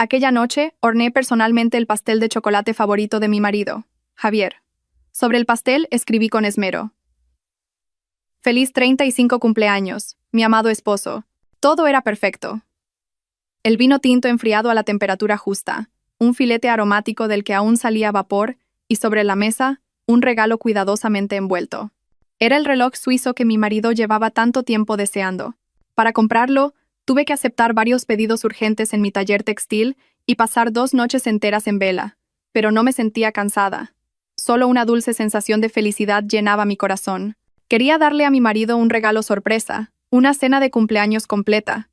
Aquella noche, horneé personalmente el pastel de chocolate favorito de mi marido, Javier. Sobre el pastel escribí con esmero: Feliz 35 cumpleaños, mi amado esposo. Todo era perfecto. El vino tinto enfriado a la temperatura justa, un filete aromático del que aún salía vapor, y sobre la mesa, un regalo cuidadosamente envuelto. Era el reloj suizo que mi marido llevaba tanto tiempo deseando. Para comprarlo, tuve que aceptar varios pedidos urgentes en mi taller textil y pasar 2 noches enteras en vela, pero no me sentía cansada. Solo una dulce sensación de felicidad llenaba mi corazón. Quería darle a mi marido un regalo sorpresa, una cena de cumpleaños completa.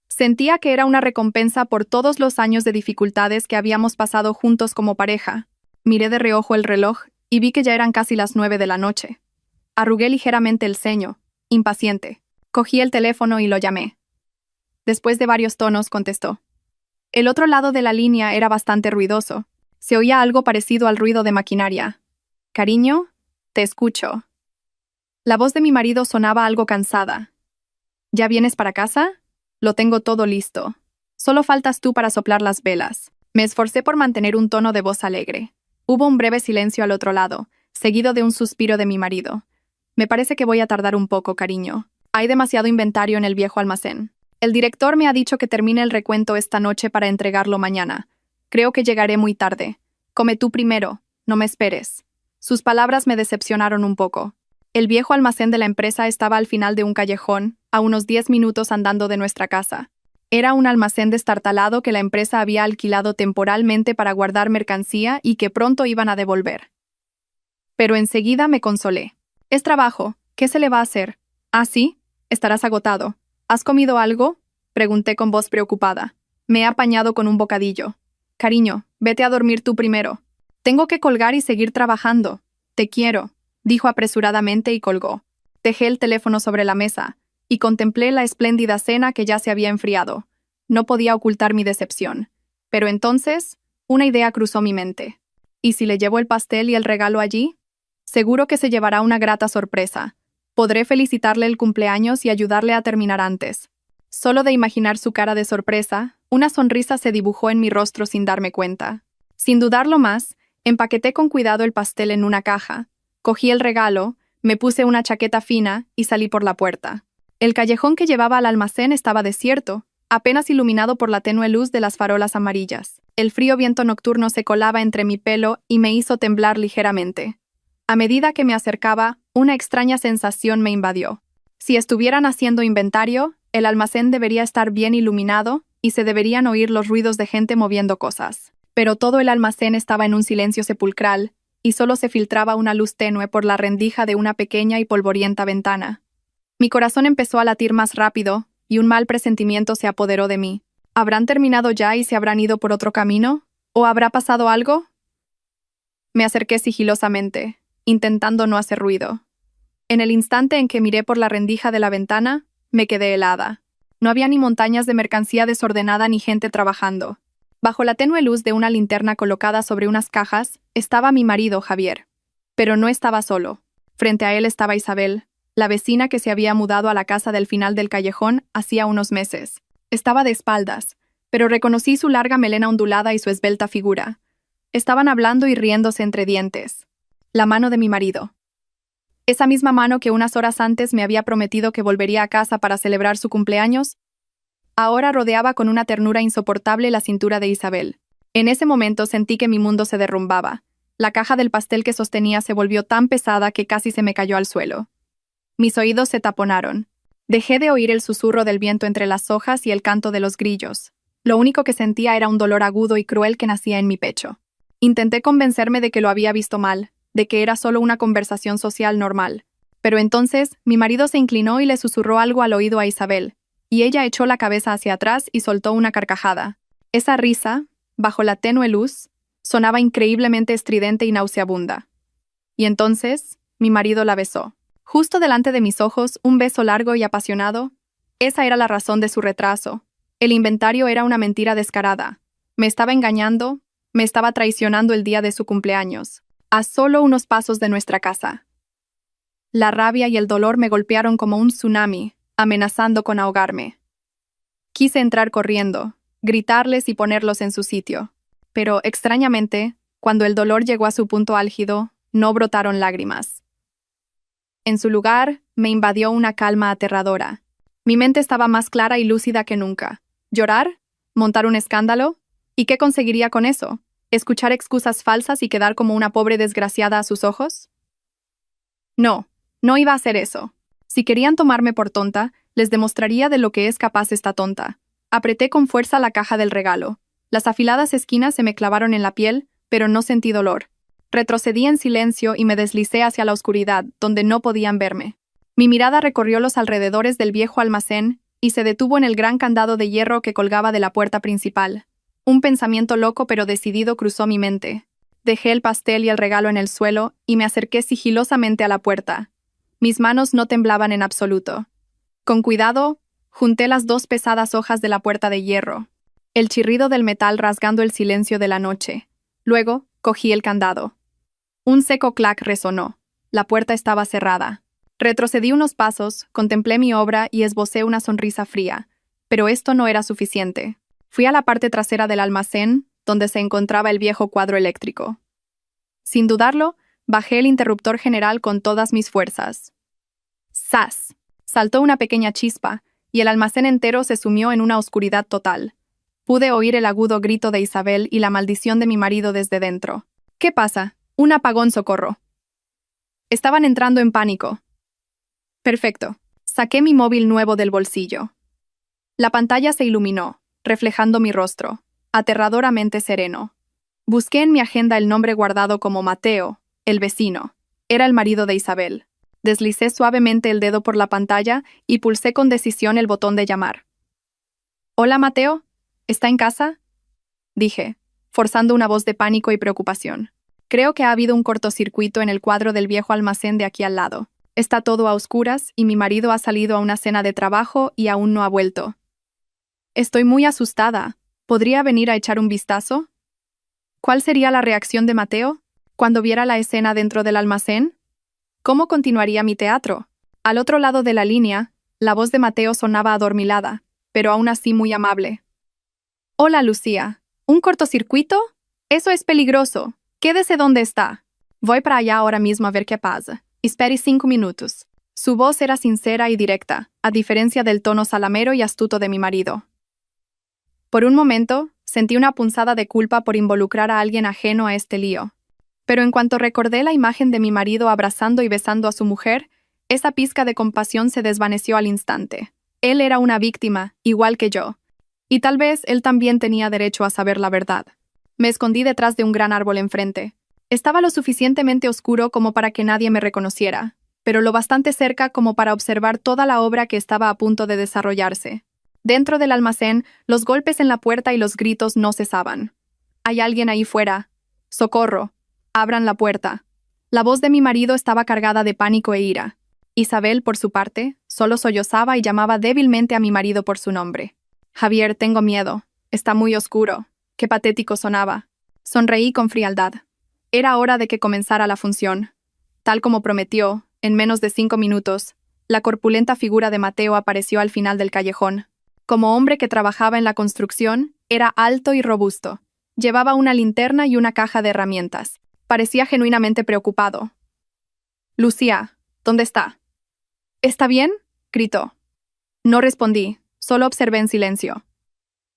Sentía que era una recompensa por todos los años de dificultades que habíamos pasado juntos como pareja. Miré de reojo el reloj y vi que ya eran casi las 9 de la noche. Arrugué ligeramente el ceño, impaciente. Cogí el teléfono y lo llamé. Después de varios tonos, contestó. El otro lado de la línea era bastante ruidoso. Se oía algo parecido al ruido de maquinaria. Cariño, te escucho. La voz de mi marido sonaba algo cansada. ¿Ya vienes para casa? Lo tengo todo listo. Solo faltas tú para soplar las velas. Me esforcé por mantener un tono de voz alegre. Hubo un breve silencio al otro lado, seguido de un suspiro de mi marido. Me parece que voy a tardar un poco, cariño. Hay demasiado inventario en el viejo almacén. El director me ha dicho que termine el recuento esta noche para entregarlo mañana. Creo que llegaré muy tarde. Come tú primero, no me esperes. Sus palabras me decepcionaron un poco. El viejo almacén de la empresa estaba al final de un callejón, a unos 10 minutos andando de nuestra casa. Era un almacén destartalado que la empresa había alquilado temporalmente para guardar mercancía y que pronto iban a devolver. Pero enseguida me consolé. Es trabajo, ¿qué se le va a hacer? ¿Ah, sí? Estarás agotado. ¿Has comido algo? Pregunté con voz preocupada. Me he apañado con un bocadillo. Cariño, vete a dormir tú primero. Tengo que colgar y seguir trabajando. Te quiero, dijo apresuradamente y colgó. Dejé el teléfono sobre la mesa y contemplé la espléndida cena que ya se había enfriado. No podía ocultar mi decepción. Pero entonces, una idea cruzó mi mente. ¿Y si le llevo el pastel y el regalo allí? Seguro que se llevará una grata sorpresa. Podré felicitarle el cumpleaños y ayudarle a terminar antes. Solo de imaginar su cara de sorpresa, una sonrisa se dibujó en mi rostro sin darme cuenta. Sin dudarlo más, empaqueté con cuidado el pastel en una caja, cogí el regalo, me puse una chaqueta fina y salí por la puerta. El callejón que llevaba al almacén estaba desierto, apenas iluminado por la tenue luz de las farolas amarillas. El frío viento nocturno se colaba entre mi pelo y me hizo temblar ligeramente. A medida que me acercaba, una extraña sensación me invadió. Si estuvieran haciendo inventario, el almacén debería estar bien iluminado y se deberían oír los ruidos de gente moviendo cosas. Pero todo el almacén estaba en un silencio sepulcral y solo se filtraba una luz tenue por la rendija de una pequeña y polvorienta ventana. Mi corazón empezó a latir más rápido y un mal presentimiento se apoderó de mí. ¿Habrán terminado ya y se habrán ido por otro camino? ¿O habrá pasado algo? Me acerqué sigilosamente, intentando no hacer ruido. En el instante en que miré por la rendija de la ventana, me quedé helada. No había ni montañas de mercancía desordenada ni gente trabajando. Bajo la tenue luz de una linterna colocada sobre unas cajas, estaba mi marido, Javier. Pero no estaba solo. Frente a él estaba Isabel, la vecina que se había mudado a la casa del final del callejón hacía unos meses. Estaba de espaldas, pero reconocí su larga melena ondulada y su esbelta figura. Estaban hablando y riéndose entre dientes. La mano de mi marido. Esa misma mano que unas horas antes me había prometido que volvería a casa para celebrar su cumpleaños, ahora rodeaba con una ternura insoportable la cintura de Isabel. En ese momento sentí que mi mundo se derrumbaba. La caja del pastel que sostenía se volvió tan pesada que casi se me cayó al suelo. Mis oídos se taponaron. Dejé de oír el susurro del viento entre las hojas y el canto de los grillos. Lo único que sentía era un dolor agudo y cruel que nacía en mi pecho. Intenté convencerme de que lo había visto mal, de que era solo una conversación social normal. Pero entonces, mi marido se inclinó y le susurró algo al oído a Isabel, y ella echó la cabeza hacia atrás y soltó una carcajada. Esa risa, bajo la tenue luz, sonaba increíblemente estridente y nauseabunda. Y entonces, mi marido la besó. Justo delante de mis ojos, un beso largo y apasionado. Esa era la razón de su retraso. El inventario era una mentira descarada. Me estaba engañando, me estaba traicionando el día de su cumpleaños, a solo unos pasos de nuestra casa. La rabia y el dolor me golpearon como un tsunami, amenazando con ahogarme. Quise entrar corriendo, gritarles y ponerlos en su sitio. Pero, extrañamente, cuando el dolor llegó a su punto álgido, no brotaron lágrimas. En su lugar, me invadió una calma aterradora. Mi mente estaba más clara y lúcida que nunca. ¿Llorar? ¿Montar un escándalo? ¿Y qué conseguiría con eso? ¿Escuchar excusas falsas y quedar como una pobre desgraciada a sus ojos? No, no iba a hacer eso. Si querían tomarme por tonta, les demostraría de lo que es capaz esta tonta. Apreté con fuerza la caja del regalo. Las afiladas esquinas se me clavaron en la piel, pero no sentí dolor. Retrocedí en silencio y me deslicé hacia la oscuridad, donde no podían verme. Mi mirada recorrió los alrededores del viejo almacén y se detuvo en el gran candado de hierro que colgaba de la puerta principal. Un pensamiento loco pero decidido cruzó mi mente. Dejé el pastel y el regalo en el suelo y me acerqué sigilosamente a la puerta. Mis manos no temblaban en absoluto. Con cuidado, junté las dos pesadas hojas de la puerta de hierro, el chirrido del metal rasgando el silencio de la noche. Luego, cogí el candado. Un seco clac resonó. La puerta estaba cerrada. Retrocedí unos pasos, contemplé mi obra y esbocé una sonrisa fría. Pero esto no era suficiente. Fui a la parte trasera del almacén, donde se encontraba el viejo cuadro eléctrico. Sin dudarlo, bajé el interruptor general con todas mis fuerzas. ¡Zas! Saltó una pequeña chispa, y el almacén entero se sumió en una oscuridad total. Pude oír el agudo grito de Isabel y la maldición de mi marido desde dentro. ¿Qué pasa? Un apagón, socorro. Estaban entrando en pánico. Perfecto. Saqué mi móvil nuevo del bolsillo. La pantalla se iluminó, reflejando mi rostro, aterradoramente sereno. Busqué en mi agenda el nombre guardado como Mateo, el vecino. Era el marido de Isabel. Deslicé suavemente el dedo por la pantalla y pulsé con decisión el botón de llamar. «Hola, Mateo. ¿Está en casa?», dije, forzando una voz de pánico y preocupación. Creo que ha habido un cortocircuito en el cuadro del viejo almacén de aquí al lado. Está todo a oscuras y mi marido ha salido a una cena de trabajo y aún no ha vuelto. Estoy muy asustada. ¿Podría venir a echar un vistazo? ¿Cuál sería la reacción de Mateo cuando viera la escena dentro del almacén? ¿Cómo continuaría mi teatro? Al otro lado de la línea, la voz de Mateo sonaba adormilada, pero aún así muy amable. «Hola, Lucía. ¿Un cortocircuito? Eso es peligroso. Quédese donde está. Voy para allá ahora mismo a ver qué pasa. Espere 5 minutos». Su voz era sincera y directa, a diferencia del tono salamero y astuto de mi marido. Por un momento, sentí una punzada de culpa por involucrar a alguien ajeno a este lío. Pero en cuanto recordé la imagen de mi marido abrazando y besando a su mujer, esa pizca de compasión se desvaneció al instante. Él era una víctima, igual que yo. Y tal vez él también tenía derecho a saber la verdad. Me escondí detrás de un gran árbol enfrente. Estaba lo suficientemente oscuro como para que nadie me reconociera, pero lo bastante cerca como para observar toda la obra que estaba a punto de desarrollarse. Dentro del almacén, los golpes en la puerta y los gritos no cesaban. «Hay alguien ahí fuera. ¡Socorro! Abran la puerta». La voz de mi marido estaba cargada de pánico e ira. Isabel, por su parte, solo sollozaba y llamaba débilmente a mi marido por su nombre. «Javier, tengo miedo. Está muy oscuro». Qué patético sonaba. Sonreí con frialdad. Era hora de que comenzara la función. Tal como prometió, en menos de 5 minutos, la corpulenta figura de Mateo apareció al final del callejón. Como hombre que trabajaba en la construcción, era alto y robusto. Llevaba una linterna y una caja de herramientas. Parecía genuinamente preocupado. «Lucía, ¿dónde está?» «¿Está bien?», gritó. No respondí, solo observé en silencio.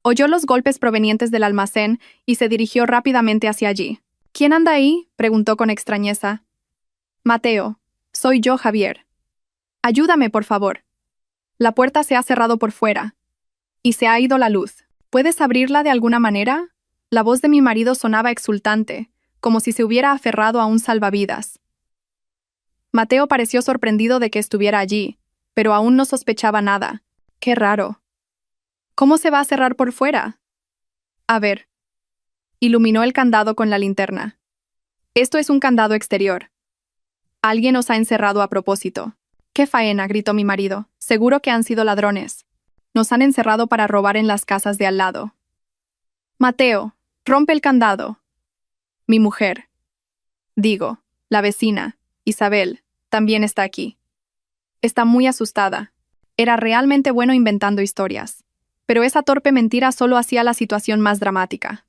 Oyó los golpes provenientes del almacén y se dirigió rápidamente hacia allí. «¿Quién anda ahí?», preguntó con extrañeza. «Mateo, soy yo, Javier. Ayúdame, por favor. La puerta se ha cerrado por fuera. Y se ha ido la luz. ¿Puedes abrirla de alguna manera?». La voz de mi marido sonaba exultante, como si se hubiera aferrado a un salvavidas. Mateo pareció sorprendido de que estuviera allí, pero aún no sospechaba nada. «Qué raro. ¿Cómo se va a cerrar por fuera?». «A ver». Iluminó el candado con la linterna. «Esto es un candado exterior. Alguien os ha encerrado a propósito». «¡Qué faena!», gritó mi marido. «Seguro que han sido ladrones. Nos han encerrado para robar en las casas de al lado». «Mateo, rompe el candado». Mi mujer. Digo, la vecina, Isabel, también está aquí. Está muy asustada. Era realmente bueno inventando historias. Pero esa torpe mentira solo hacía la situación más dramática.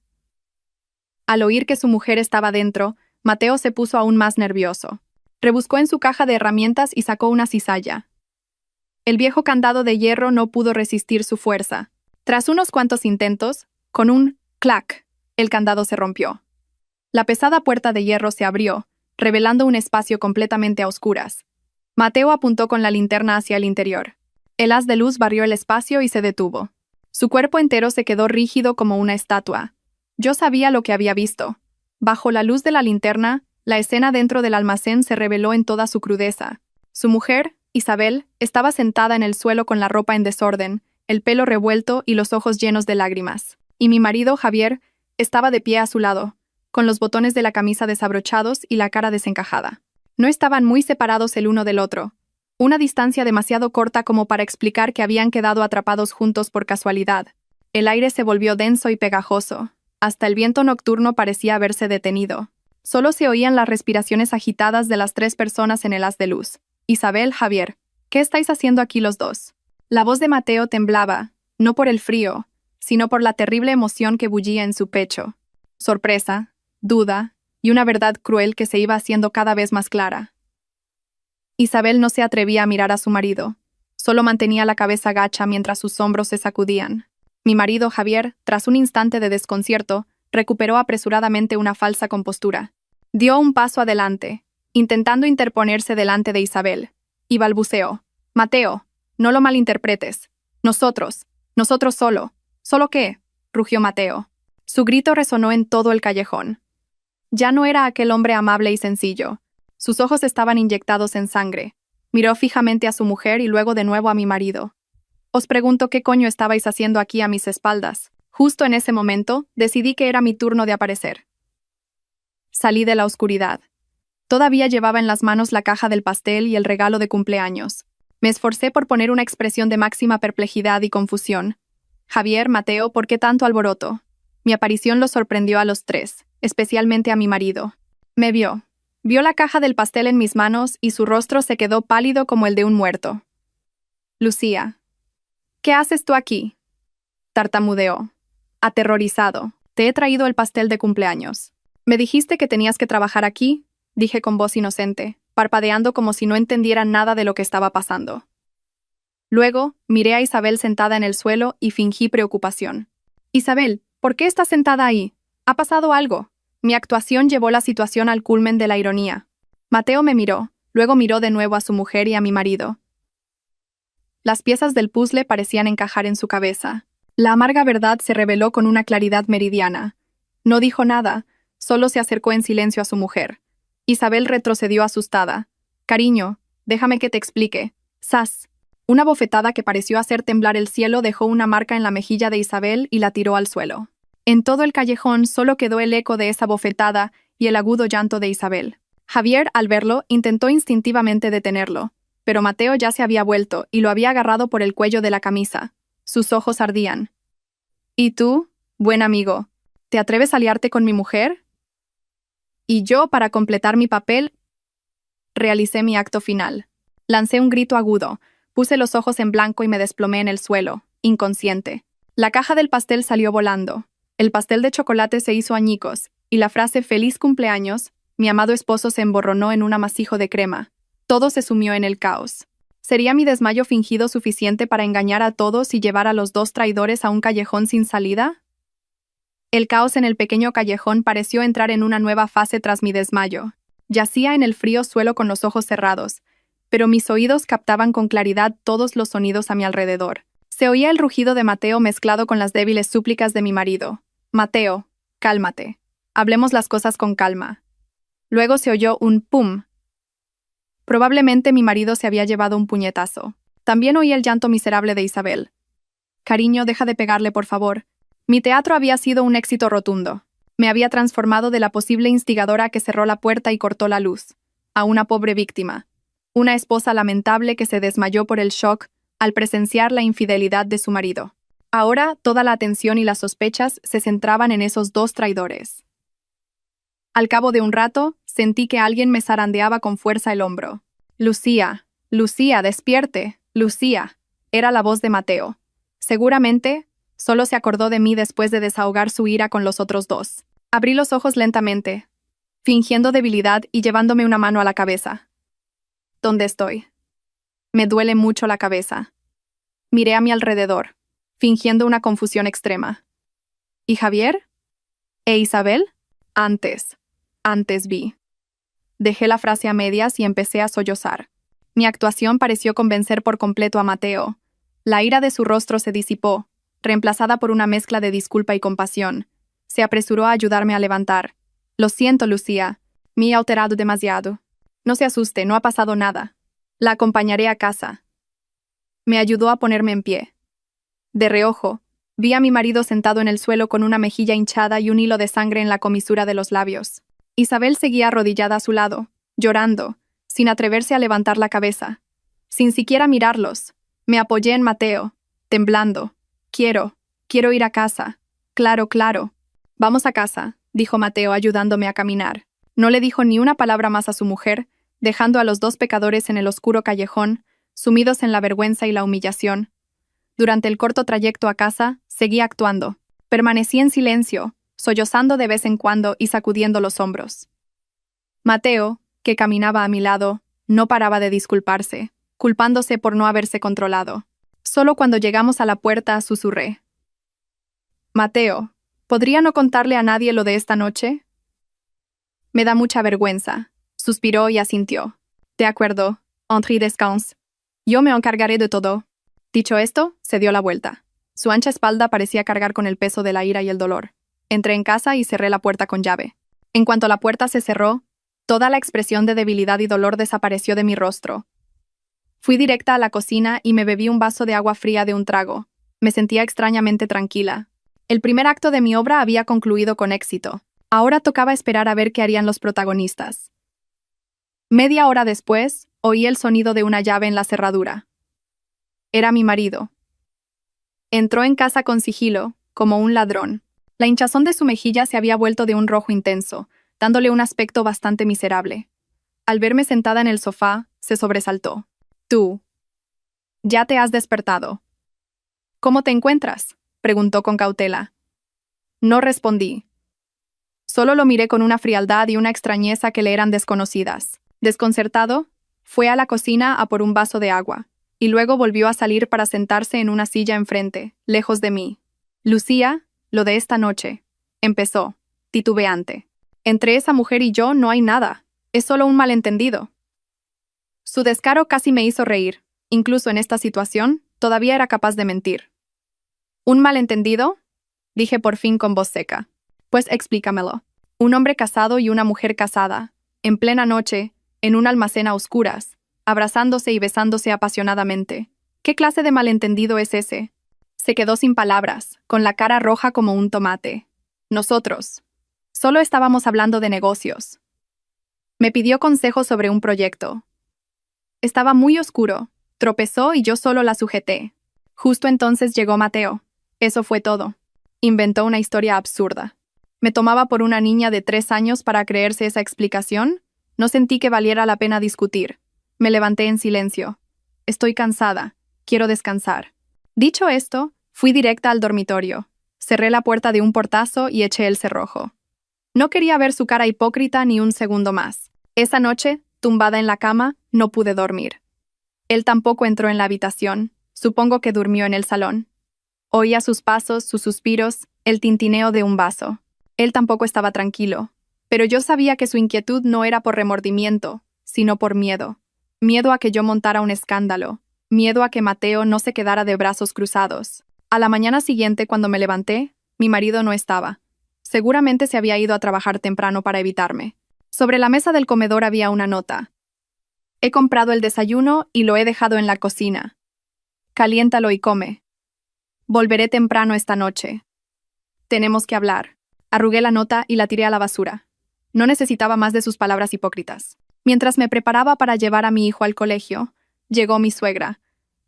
Al oír que su mujer estaba dentro, Mateo se puso aún más nervioso. Rebuscó en su caja de herramientas y sacó una cizalla. El viejo candado de hierro no pudo resistir su fuerza. Tras unos cuantos intentos, con un clac, el candado se rompió. La pesada puerta de hierro se abrió, revelando un espacio completamente a oscuras. Mateo apuntó con la linterna hacia el interior. El haz de luz barrió el espacio y se detuvo. Su cuerpo entero se quedó rígido como una estatua. Yo sabía lo que había visto. Bajo la luz de la linterna, la escena dentro del almacén se reveló en toda su crudeza. Su mujer, Isabel, estaba sentada en el suelo con la ropa en desorden, el pelo revuelto y los ojos llenos de lágrimas. Y mi marido, Javier, estaba de pie a su lado, con los botones de la camisa desabrochados y la cara desencajada. No estaban muy separados el uno del otro. Una distancia demasiado corta como para explicar que habían quedado atrapados juntos por casualidad. El aire se volvió denso y pegajoso. Hasta el viento nocturno parecía haberse detenido. Solo se oían las respiraciones agitadas de las tres personas en el haz de luz. Isabel, Javier, ¿qué estáis haciendo aquí los dos? La voz de Mateo temblaba, no por el frío, sino por la terrible emoción que bullía en su pecho. Sorpresa, duda y una verdad cruel que se iba haciendo cada vez más clara. Isabel no se atrevía a mirar a su marido. Solo mantenía la cabeza gacha mientras sus hombros se sacudían. Mi marido, Javier, tras un instante de desconcierto, recuperó apresuradamente una falsa compostura. Dio un paso adelante, intentando interponerse delante de Isabel, y balbuceó: «Mateo, no lo malinterpretes. Nosotros solo». «¿Solo qué?», rugió Mateo. Su grito resonó en todo el callejón. Ya no era aquel hombre amable y sencillo. Sus ojos estaban inyectados en sangre. Miró fijamente a su mujer y luego de nuevo a mi marido. «Os pregunto qué coño estabais haciendo aquí a mis espaldas». Justo en ese momento, decidí que era mi turno de aparecer. Salí de la oscuridad. Todavía llevaba en las manos la caja del pastel y el regalo de cumpleaños. Me esforcé por poner una expresión de máxima perplejidad y confusión. «Javier, Mateo, ¿por qué tanto alboroto?» Mi aparición los sorprendió a los tres, especialmente a mi marido. Me vio. Vio la caja del pastel en mis manos y su rostro se quedó pálido como el de un muerto. «Lucía, ¿qué haces tú aquí?», tartamudeó. Aterrorizado, «Te he traído el pastel de cumpleaños». «¿Me dijiste que tenías que trabajar aquí?», dije con voz inocente, parpadeando como si no entendiera nada de lo que estaba pasando. Luego, miré a Isabel sentada en el suelo y fingí preocupación. «Isabel, ¿por qué estás sentada ahí? ¿Ha pasado algo?». Mi actuación llevó la situación al culmen de la ironía. Mateo me miró, luego miró de nuevo a su mujer y a mi marido. Las piezas del puzzle parecían encajar en su cabeza. La amarga verdad se reveló con una claridad meridiana. No dijo nada, solo se acercó en silencio a su mujer. Isabel retrocedió asustada. «Cariño, déjame que te explique». ¡Zas! Una bofetada que pareció hacer temblar el cielo dejó una marca en la mejilla de Isabel y la tiró al suelo. En todo el callejón solo quedó el eco de esa bofetada y el agudo llanto de Isabel. Javier, al verlo, intentó instintivamente detenerlo, pero Mateo ya se había vuelto y lo había agarrado por el cuello de la camisa. Sus ojos ardían. «¿Y tú, buen amigo, te atreves a liarte con mi mujer?». Y yo, para completar mi papel, realicé mi acto final. Lancé un grito agudo, puse los ojos en blanco y me desplomé en el suelo, inconsciente. La caja del pastel salió volando. El pastel de chocolate se hizo añicos, y la frase «Feliz cumpleaños», mi amado esposo, se emborronó en un amasijo de crema. Todo se sumió en el caos. ¿Sería mi desmayo fingido suficiente para engañar a todos y llevar a los dos traidores a un callejón sin salida? El caos en el pequeño callejón pareció entrar en una nueva fase tras mi desmayo. Yacía en el frío suelo con los ojos cerrados, pero mis oídos captaban con claridad todos los sonidos a mi alrededor. Se oía el rugido de Mateo mezclado con las débiles súplicas de mi marido. «Mateo, cálmate. Hablemos las cosas con calma». Luego se oyó un pum. Probablemente mi marido se había llevado un puñetazo. También oí el llanto miserable de Isabel. «Cariño, deja de pegarle, por favor». Mi teatro había sido un éxito rotundo. Me había transformado de la posible instigadora que cerró la puerta y cortó la luz, a una pobre víctima. Una esposa lamentable que se desmayó por el shock al presenciar la infidelidad de su marido. Ahora, toda la atención y las sospechas se centraban en esos dos traidores. Al cabo de un rato, sentí que alguien me zarandeaba con fuerza el hombro. «Lucía, Lucía, despierte, Lucía». Era la voz de Mateo. Seguramente, Solo se acordó de mí después de desahogar su ira con los otros dos. Abrí los ojos lentamente, fingiendo debilidad y llevándome una mano a la cabeza. ¿Dónde estoy? Me duele mucho la cabeza. Miré a mi alrededor, fingiendo una confusión extrema. ¿Y Javier? ¿E Isabel? Antes vi. Dejé la frase a medias y empecé a sollozar. Mi actuación pareció convencer por completo a Mateo. La ira de su rostro se disipó, reemplazada por una mezcla de disculpa y compasión. Se apresuró a ayudarme a levantar. Lo siento, Lucía. Me he alterado demasiado. No se asuste, no ha pasado nada. La acompañaré a casa. Me ayudó a ponerme en pie. De reojo, vi a mi marido sentado en el suelo con una mejilla hinchada y un hilo de sangre en la comisura de los labios. Isabel seguía arrodillada a su lado, llorando, sin atreverse a levantar la cabeza. Sin siquiera mirarlos, me apoyé en Mateo, temblando. Quiero ir a casa. Claro. Vamos a casa, dijo Mateo ayudándome a caminar. No le dijo ni una palabra más a su mujer, dejando a los dos pecadores en el oscuro callejón, sumidos en la vergüenza y la humillación. Durante el corto trayecto a casa, seguí actuando. Permanecí en silencio, sollozando de vez en cuando y sacudiendo los hombros. Mateo, que caminaba a mi lado, no paraba de disculparse, culpándose por no haberse controlado. Solo cuando llegamos a la puerta susurré. Mateo, ¿podría no contarle a nadie lo de esta noche? Me da mucha vergüenza, suspiró y asintió. De acuerdo, entre y descanse. Yo me encargaré de todo. Dicho esto, se dio la vuelta. Su ancha espalda parecía cargar con el peso de la ira y el dolor. Entré en casa y cerré la puerta con llave. En cuanto la puerta se cerró, toda la expresión de debilidad y dolor desapareció de mi rostro. Fui directa a la cocina y me bebí un vaso de agua fría de un trago. Me sentía extrañamente tranquila. El primer acto de mi obra había concluido con éxito. Ahora tocaba esperar a ver qué harían los protagonistas. Media hora después, oí el sonido de una llave en la cerradura. Era mi marido. Entró en casa con sigilo, como un ladrón. La hinchazón de su mejilla se había vuelto de un rojo intenso, dándole un aspecto bastante miserable. Al verme sentada en el sofá, se sobresaltó. «Tú. Ya te has despertado». «¿Cómo te encuentras?», preguntó con cautela. No respondí. Solo lo miré con una frialdad y una extrañeza que le eran desconocidas. Desconcertado, fue a la cocina a por un vaso de agua, y luego volvió a salir para sentarse en una silla enfrente, lejos de mí. «Lucía, lo de esta noche», empezó, titubeante. «Entre esa mujer y yo no hay nada, es solo un malentendido». Su descaro casi me hizo reír. Incluso en esta situación, todavía era capaz de mentir. «¿Un malentendido?», dije por fin con voz seca. «Pues explícamelo. Un hombre casado y una mujer casada, en plena noche, en un almacén a oscuras, abrazándose y besándose apasionadamente. ¿Qué clase de malentendido es ese?». Se quedó sin palabras, con la cara roja como un tomate. Nosotros. Solo estábamos hablando de negocios. Me pidió consejo sobre un proyecto. Estaba muy oscuro, tropezó y yo solo la sujeté. Justo entonces llegó Mateo. Eso fue todo. Inventó una historia absurda. ¿Me tomaba por una niña de 3 años para creerse esa explicación? No sentí que valiera la pena discutir. Me levanté en silencio. Estoy cansada. Quiero descansar. Dicho esto, fui directa al dormitorio. Cerré la puerta de un portazo y eché el cerrojo. No quería ver su cara hipócrita ni un segundo más. Esa noche, tumbada en la cama, no pude dormir. Él tampoco entró en la habitación. Supongo que durmió en el salón. Oía sus pasos, sus suspiros, el tintineo de un vaso. Él tampoco estaba tranquilo. Pero yo sabía que su inquietud no era por remordimiento, sino por miedo. Miedo a que yo montara un escándalo. Miedo a que Mateo no se quedara de brazos cruzados. A la mañana siguiente, cuando me levanté, mi marido no estaba. Seguramente se había ido a trabajar temprano para evitarme. Sobre la mesa del comedor había una nota. «He comprado el desayuno y lo he dejado en la cocina. Caliéntalo y come. Volveré temprano esta noche. Tenemos que hablar». Arrugué la nota y la tiré a la basura. No necesitaba más de sus palabras hipócritas. Mientras me preparaba para llevar a mi hijo al colegio, llegó mi suegra.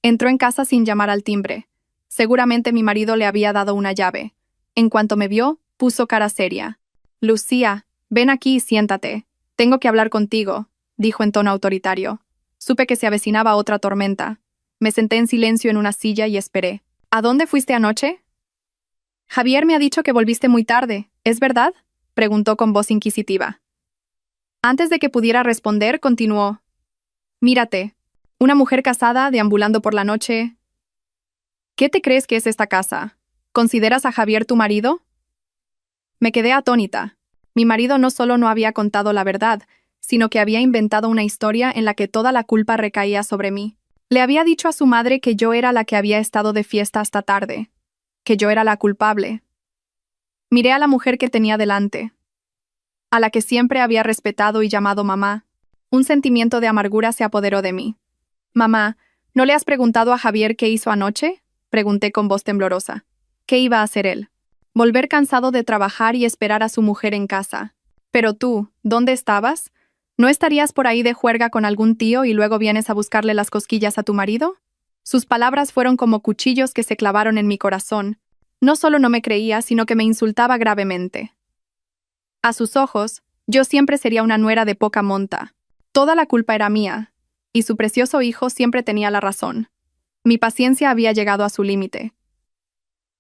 Entró en casa sin llamar al timbre. Seguramente mi marido le había dado una llave. En cuanto me vio, puso cara seria. «Lucía, ven aquí y siéntate. Tengo que hablar contigo», dijo en tono autoritario. Supe que se avecinaba otra tormenta. Me senté en silencio en una silla y esperé. «¿A dónde fuiste anoche?». Javier me ha dicho que volviste muy tarde, ¿es verdad? Preguntó con voz inquisitiva. Antes de que pudiera responder, continuó. Mírate, una mujer casada deambulando por la noche. ¿Qué te crees que es esta casa? ¿Consideras a Javier tu marido? Me quedé atónita. Mi marido no solo no había contado la verdad, sino que había inventado una historia en la que toda la culpa recaía sobre mí. Le había dicho a su madre que yo era la que había estado de fiesta hasta tarde, que yo era la culpable. Miré a la mujer que tenía delante, a la que siempre había respetado y llamado mamá. Un sentimiento de amargura se apoderó de mí. Mamá, ¿no le has preguntado a Javier qué hizo anoche? Pregunté con voz temblorosa. ¿Qué iba a hacer él? Volver cansado de trabajar y esperar a su mujer en casa. Pero tú, ¿dónde estabas? ¿No estarías por ahí de juerga con algún tío y luego vienes a buscarle las cosquillas a tu marido? Sus palabras fueron como cuchillos que se clavaron en mi corazón. No solo no me creía, sino que me insultaba gravemente. A sus ojos, yo siempre sería una nuera de poca monta. Toda la culpa era mía, y su precioso hijo siempre tenía la razón. Mi paciencia había llegado a su límite.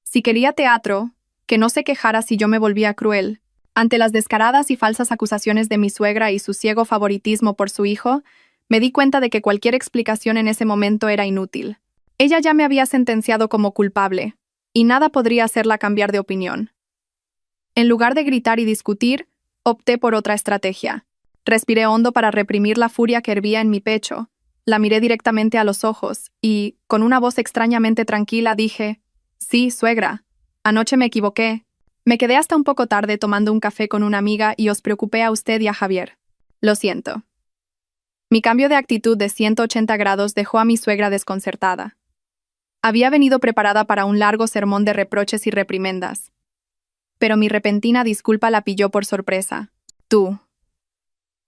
Si quería teatro, que no se quejara si yo me volvía cruel. Ante las descaradas y falsas acusaciones de mi suegra y su ciego favoritismo por su hijo, me di cuenta de que cualquier explicación en ese momento era inútil. Ella ya me había sentenciado como culpable, y nada podría hacerla cambiar de opinión. En lugar de gritar y discutir, opté por otra estrategia. Respiré hondo para reprimir la furia que hervía en mi pecho. La miré directamente a los ojos y, con una voz extrañamente tranquila, dije: «Sí, suegra. Anoche me equivoqué. Me quedé hasta un poco tarde tomando un café con una amiga y os preocupé a usted y a Javier. Lo siento». Mi cambio de actitud de 180 grados dejó a mi suegra desconcertada. Había venido preparada para un largo sermón de reproches y reprimendas. Pero mi repentina disculpa la pilló por sorpresa. «Tú.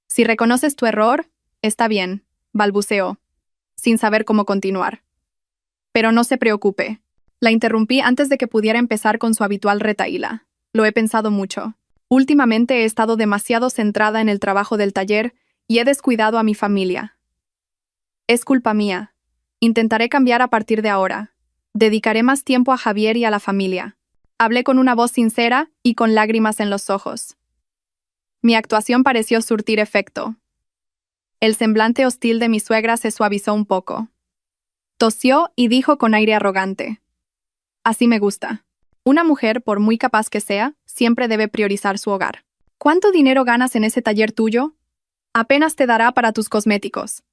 Si reconoces tu error, está bien», balbuceó, sin saber cómo continuar. «Pero no se preocupe». La interrumpí antes de que pudiera empezar con su habitual retahíla. «Lo he pensado mucho. Últimamente he estado demasiado centrada en el trabajo del taller y he descuidado a mi familia. Es culpa mía. Intentaré cambiar a partir de ahora. Dedicaré más tiempo a Javier y a la familia». Hablé con una voz sincera y con lágrimas en los ojos. Mi actuación pareció surtir efecto. El semblante hostil de mi suegra se suavizó un poco. Tosió y dijo con aire arrogante: «Así me gusta. Una mujer, por muy capaz que sea, siempre debe priorizar su hogar. ¿Cuánto dinero ganas en ese taller tuyo? Apenas te dará para tus cosméticos.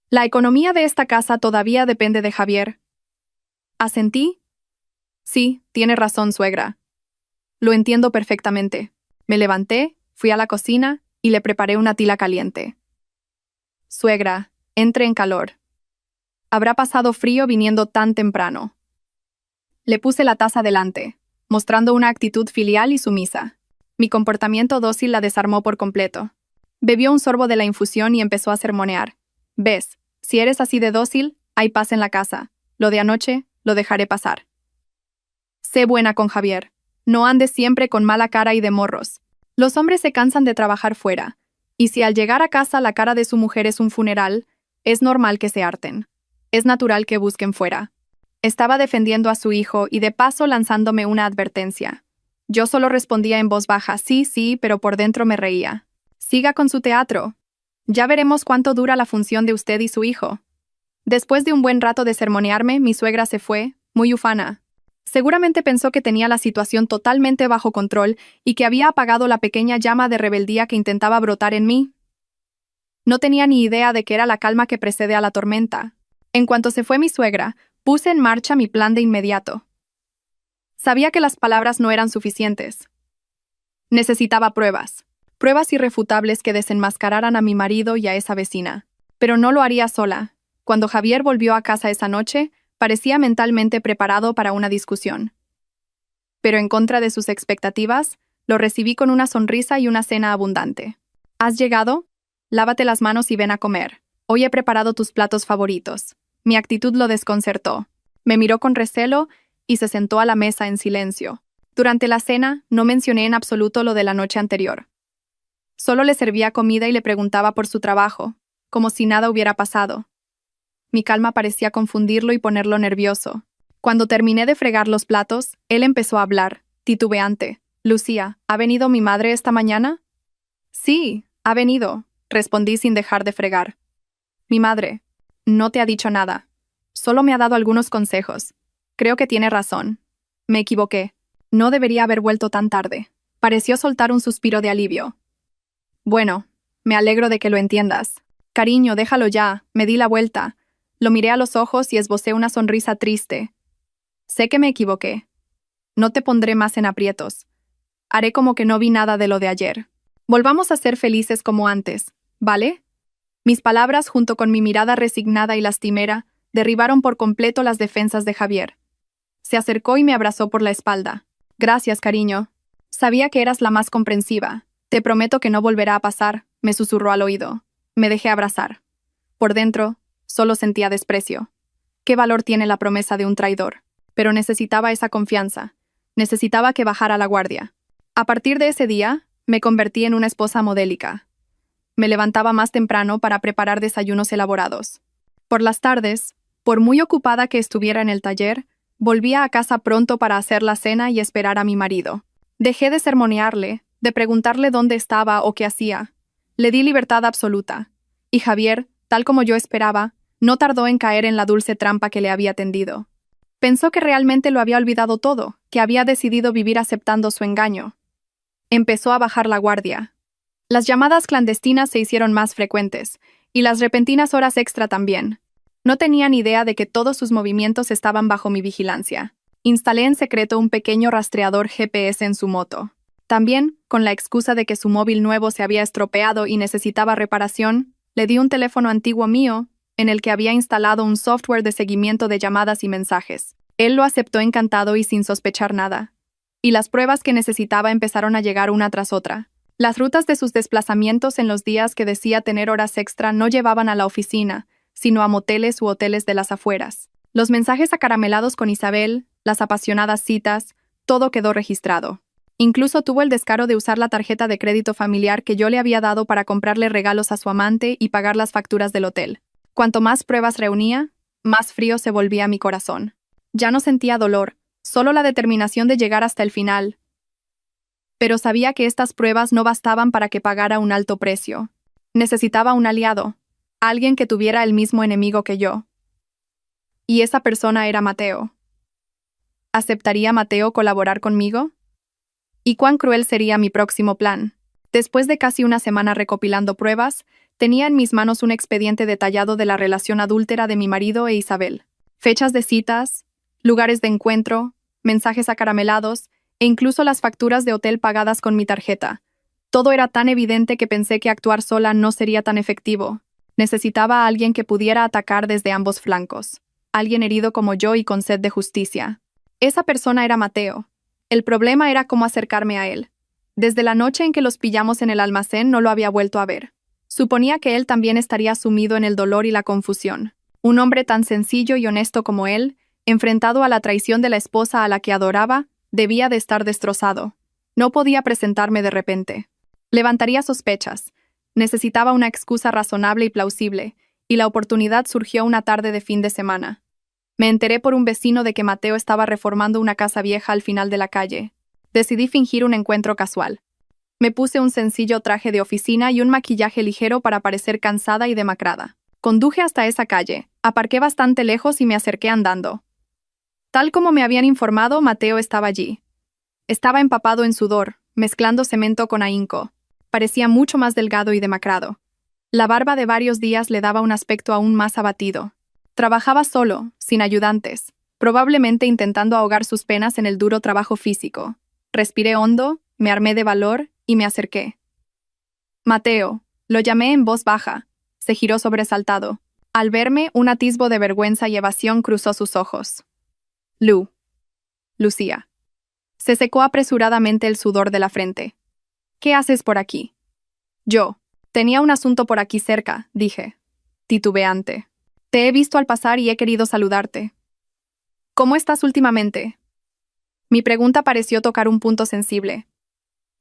La economía de esta casa todavía depende de Javier». Asentí. «Sí, tiene razón, suegra. Lo entiendo perfectamente». Me levanté, fui a la cocina y le preparé una tila caliente. «Suegra, entre en calor. Habrá pasado frío viniendo tan temprano». Le puse la taza delante, mostrando una actitud filial y sumisa. Mi comportamiento dócil la desarmó por completo. Bebió un sorbo de la infusión y empezó a sermonear. «Ves, si eres así de dócil, hay paz en la casa. Lo de anoche, lo dejaré pasar. Sé buena con Javier. No andes siempre con mala cara y de morros. Los hombres se cansan de trabajar fuera, y si al llegar a casa la cara de su mujer es un funeral, es normal que se harten. Es natural que busquen fuera». Estaba defendiendo a su hijo y de paso lanzándome una advertencia. Yo solo respondía en voz baja: «Sí, sí», pero por dentro me reía. «Siga con su teatro. Ya veremos cuánto dura la función de usted y su hijo». Después de un buen rato de sermonearme, mi suegra se fue, muy ufana. Seguramente pensó que tenía la situación totalmente bajo control y que había apagado la pequeña llama de rebeldía que intentaba brotar en mí. No tenía ni idea de que era la calma que precede a la tormenta. En cuanto se fue mi suegra, puse en marcha mi plan de inmediato. Sabía que las palabras no eran suficientes. Necesitaba pruebas. Pruebas irrefutables que desenmascararan a mi marido y a esa vecina. Pero no lo haría sola. Cuando Javier volvió a casa esa noche, parecía mentalmente preparado para una discusión. Pero en contra de sus expectativas, lo recibí con una sonrisa y una cena abundante. «¿Has llegado? Lávate las manos y ven a comer. Hoy he preparado tus platos favoritos». Mi actitud lo desconcertó. Me miró con recelo y se sentó a la mesa en silencio. Durante la cena, no mencioné en absoluto lo de la noche anterior. Solo le servía comida y le preguntaba por su trabajo, como si nada hubiera pasado. Mi calma parecía confundirlo y ponerlo nervioso. Cuando terminé de fregar los platos, él empezó a hablar, titubeante. Lucía, ¿ha venido mi madre esta mañana? Sí, ha venido, respondí sin dejar de fregar. Mi madre. No te ha dicho nada. Solo me ha dado algunos consejos. Creo que tiene razón. Me equivoqué. No debería haber vuelto tan tarde. Pareció soltar un suspiro de alivio. Bueno, me alegro de que lo entiendas. Cariño, déjalo ya. Me di la vuelta. Lo miré a los ojos y esbocé una sonrisa triste. Sé que me equivoqué. No te pondré más en aprietos. Haré como que no vi nada de lo de ayer. Volvamos a ser felices como antes, ¿vale? Mis palabras, junto con mi mirada resignada y lastimera, derribaron por completo las defensas de Javier. Se acercó y me abrazó por la espalda. Gracias, cariño. Sabía que eras la más comprensiva. Te prometo que no volverá a pasar, me susurró al oído. Me dejé abrazar. Por dentro, solo sentía desprecio. ¿Qué valor tiene la promesa de un traidor? Pero necesitaba esa confianza. Necesitaba que bajara la guardia. A partir de ese día, me convertí en una esposa modélica. Me levantaba más temprano para preparar desayunos elaborados. Por las tardes, por muy ocupada que estuviera en el taller, volvía a casa pronto para hacer la cena y esperar a mi marido. Dejé de sermonearle, de preguntarle dónde estaba o qué hacía. Le di libertad absoluta. Y Javier, tal como yo esperaba, no tardó en caer en la dulce trampa que le había tendido. Pensó que realmente lo había olvidado todo, que había decidido vivir aceptando su engaño. Empezó a bajar la guardia. Las llamadas clandestinas se hicieron más frecuentes, y las repentinas horas extra también. No tenía ni idea de que todos sus movimientos estaban bajo mi vigilancia. Instalé en secreto un pequeño rastreador GPS en su moto. También, con la excusa de que su móvil nuevo se había estropeado y necesitaba reparación, le di un teléfono antiguo mío, en el que había instalado un software de seguimiento de llamadas y mensajes. Él lo aceptó encantado y sin sospechar nada. Y las pruebas que necesitaba empezaron a llegar una tras otra. Las rutas de sus desplazamientos en los días que decía tener horas extra no llevaban a la oficina, sino a moteles u hoteles de las afueras. Los mensajes acaramelados con Isabel, las apasionadas citas, todo quedó registrado. Incluso tuvo el descaro de usar la tarjeta de crédito familiar que yo le había dado para comprarle regalos a su amante y pagar las facturas del hotel. Cuanto más pruebas reunía, más frío se volvía mi corazón. Ya no sentía dolor, solo la determinación de llegar hasta el final. Pero sabía que estas pruebas no bastaban para que pagara un alto precio. Necesitaba un aliado, alguien que tuviera el mismo enemigo que yo. Y esa persona era Mateo. ¿Aceptaría Mateo colaborar conmigo? ¿Y cuán cruel sería mi próximo plan? Después de casi una semana recopilando pruebas, tenía en mis manos un expediente detallado de la relación adúltera de mi marido e Isabel. Fechas de citas, lugares de encuentro, mensajes acaramelados e incluso las facturas de hotel pagadas con mi tarjeta. Todo era tan evidente que pensé que actuar sola no sería tan efectivo. Necesitaba a alguien que pudiera atacar desde ambos flancos. Alguien herido como yo y con sed de justicia. Esa persona era Mateo. El problema era cómo acercarme a él. Desde la noche en que los pillamos en el almacén no lo había vuelto a ver. Suponía que él también estaría sumido en el dolor y la confusión. Un hombre tan sencillo y honesto como él, enfrentado a la traición de la esposa a la que adoraba, debía de estar destrozado. No podía presentarme de repente. Levantaría sospechas. Necesitaba una excusa razonable y plausible, y la oportunidad surgió una tarde de fin de semana. Me enteré por un vecino de que Mateo estaba reformando una casa vieja al final de la calle. Decidí fingir un encuentro casual. Me puse un sencillo traje de oficina y un maquillaje ligero para parecer cansada y demacrada. Conduje hasta esa calle, aparqué bastante lejos y me acerqué andando. Tal como me habían informado, Mateo estaba allí. Estaba empapado en sudor, mezclando cemento con ahínco. Parecía mucho más delgado y demacrado. La barba de varios días le daba un aspecto aún más abatido. Trabajaba solo, sin ayudantes, probablemente intentando ahogar sus penas en el duro trabajo físico. Respiré hondo, me armé de valor y me acerqué. Mateo, lo llamé en voz baja. Se giró sobresaltado. Al verme, un atisbo de vergüenza y evasión cruzó sus ojos. Lucía. Se secó apresuradamente el sudor de la frente. ¿Qué haces por aquí? Yo. Tenía un asunto por aquí cerca, dije, titubeante. Te he visto al pasar y he querido saludarte. ¿Cómo estás últimamente? Mi pregunta pareció tocar un punto sensible.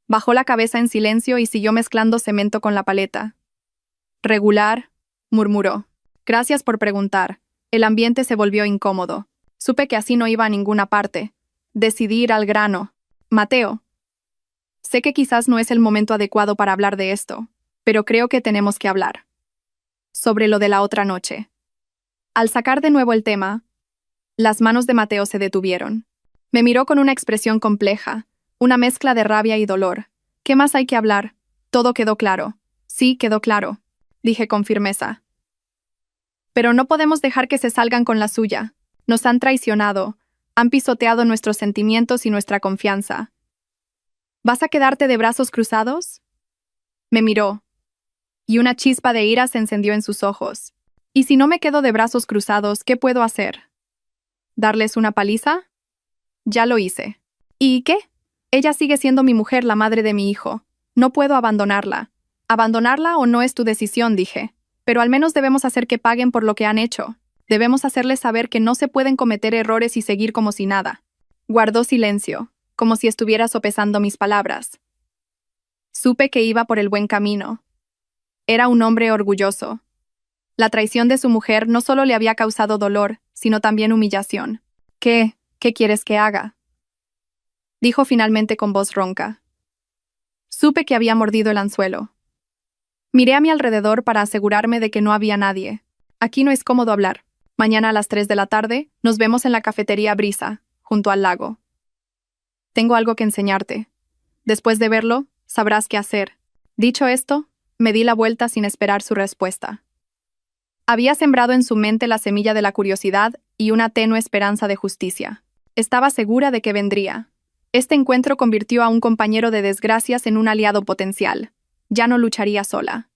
Bajó la cabeza en silencio y siguió mezclando cemento con la paleta. Regular, murmuró. Gracias por preguntar. El ambiente se volvió incómodo. Supe que así no iba a ninguna parte. Decidí ir al grano. Mateo. Sé que quizás no es el momento adecuado para hablar de esto, pero creo que tenemos que hablar. Sobre lo de la otra noche. Al sacar de nuevo el tema, las manos de Mateo se detuvieron. Me miró con una expresión compleja, una mezcla de rabia y dolor. ¿Qué más hay que hablar? Todo quedó claro. Sí, quedó claro, dije con firmeza. Pero no podemos dejar que se salgan con la suya. Nos han traicionado, han pisoteado nuestros sentimientos y nuestra confianza. ¿Vas a quedarte de brazos cruzados? Me miró, y una chispa de ira se encendió en sus ojos. ¿Y si no me quedo de brazos cruzados, qué puedo hacer? ¿Darles una paliza? Ya lo hice. ¿Y qué? Ella sigue siendo mi mujer, la madre de mi hijo. No puedo abandonarla. Abandonarla o no es tu decisión, dije. Pero al menos debemos hacer que paguen por lo que han hecho. Debemos hacerles saber que no se pueden cometer errores y seguir como si nada. Guardó silencio, como si estuviera sopesando mis palabras. Supe que iba por el buen camino. Era un hombre orgulloso. La traición de su mujer no solo le había causado dolor, sino también humillación. ¿Qué quieres que haga? Dijo finalmente con voz ronca. Supe que había mordido el anzuelo. Miré a mi alrededor para asegurarme de que no había nadie. Aquí no es cómodo hablar. Mañana a las 3 de la tarde nos vemos en la cafetería Brisa, junto al lago. Tengo algo que enseñarte. Después de verlo, sabrás qué hacer. Dicho esto, me di la vuelta sin esperar su respuesta. Había sembrado en su mente la semilla de la curiosidad y una tenue esperanza de justicia. Estaba segura de que vendría. Este encuentro convirtió a un compañero de desgracias en un aliado potencial. Ya no lucharía sola.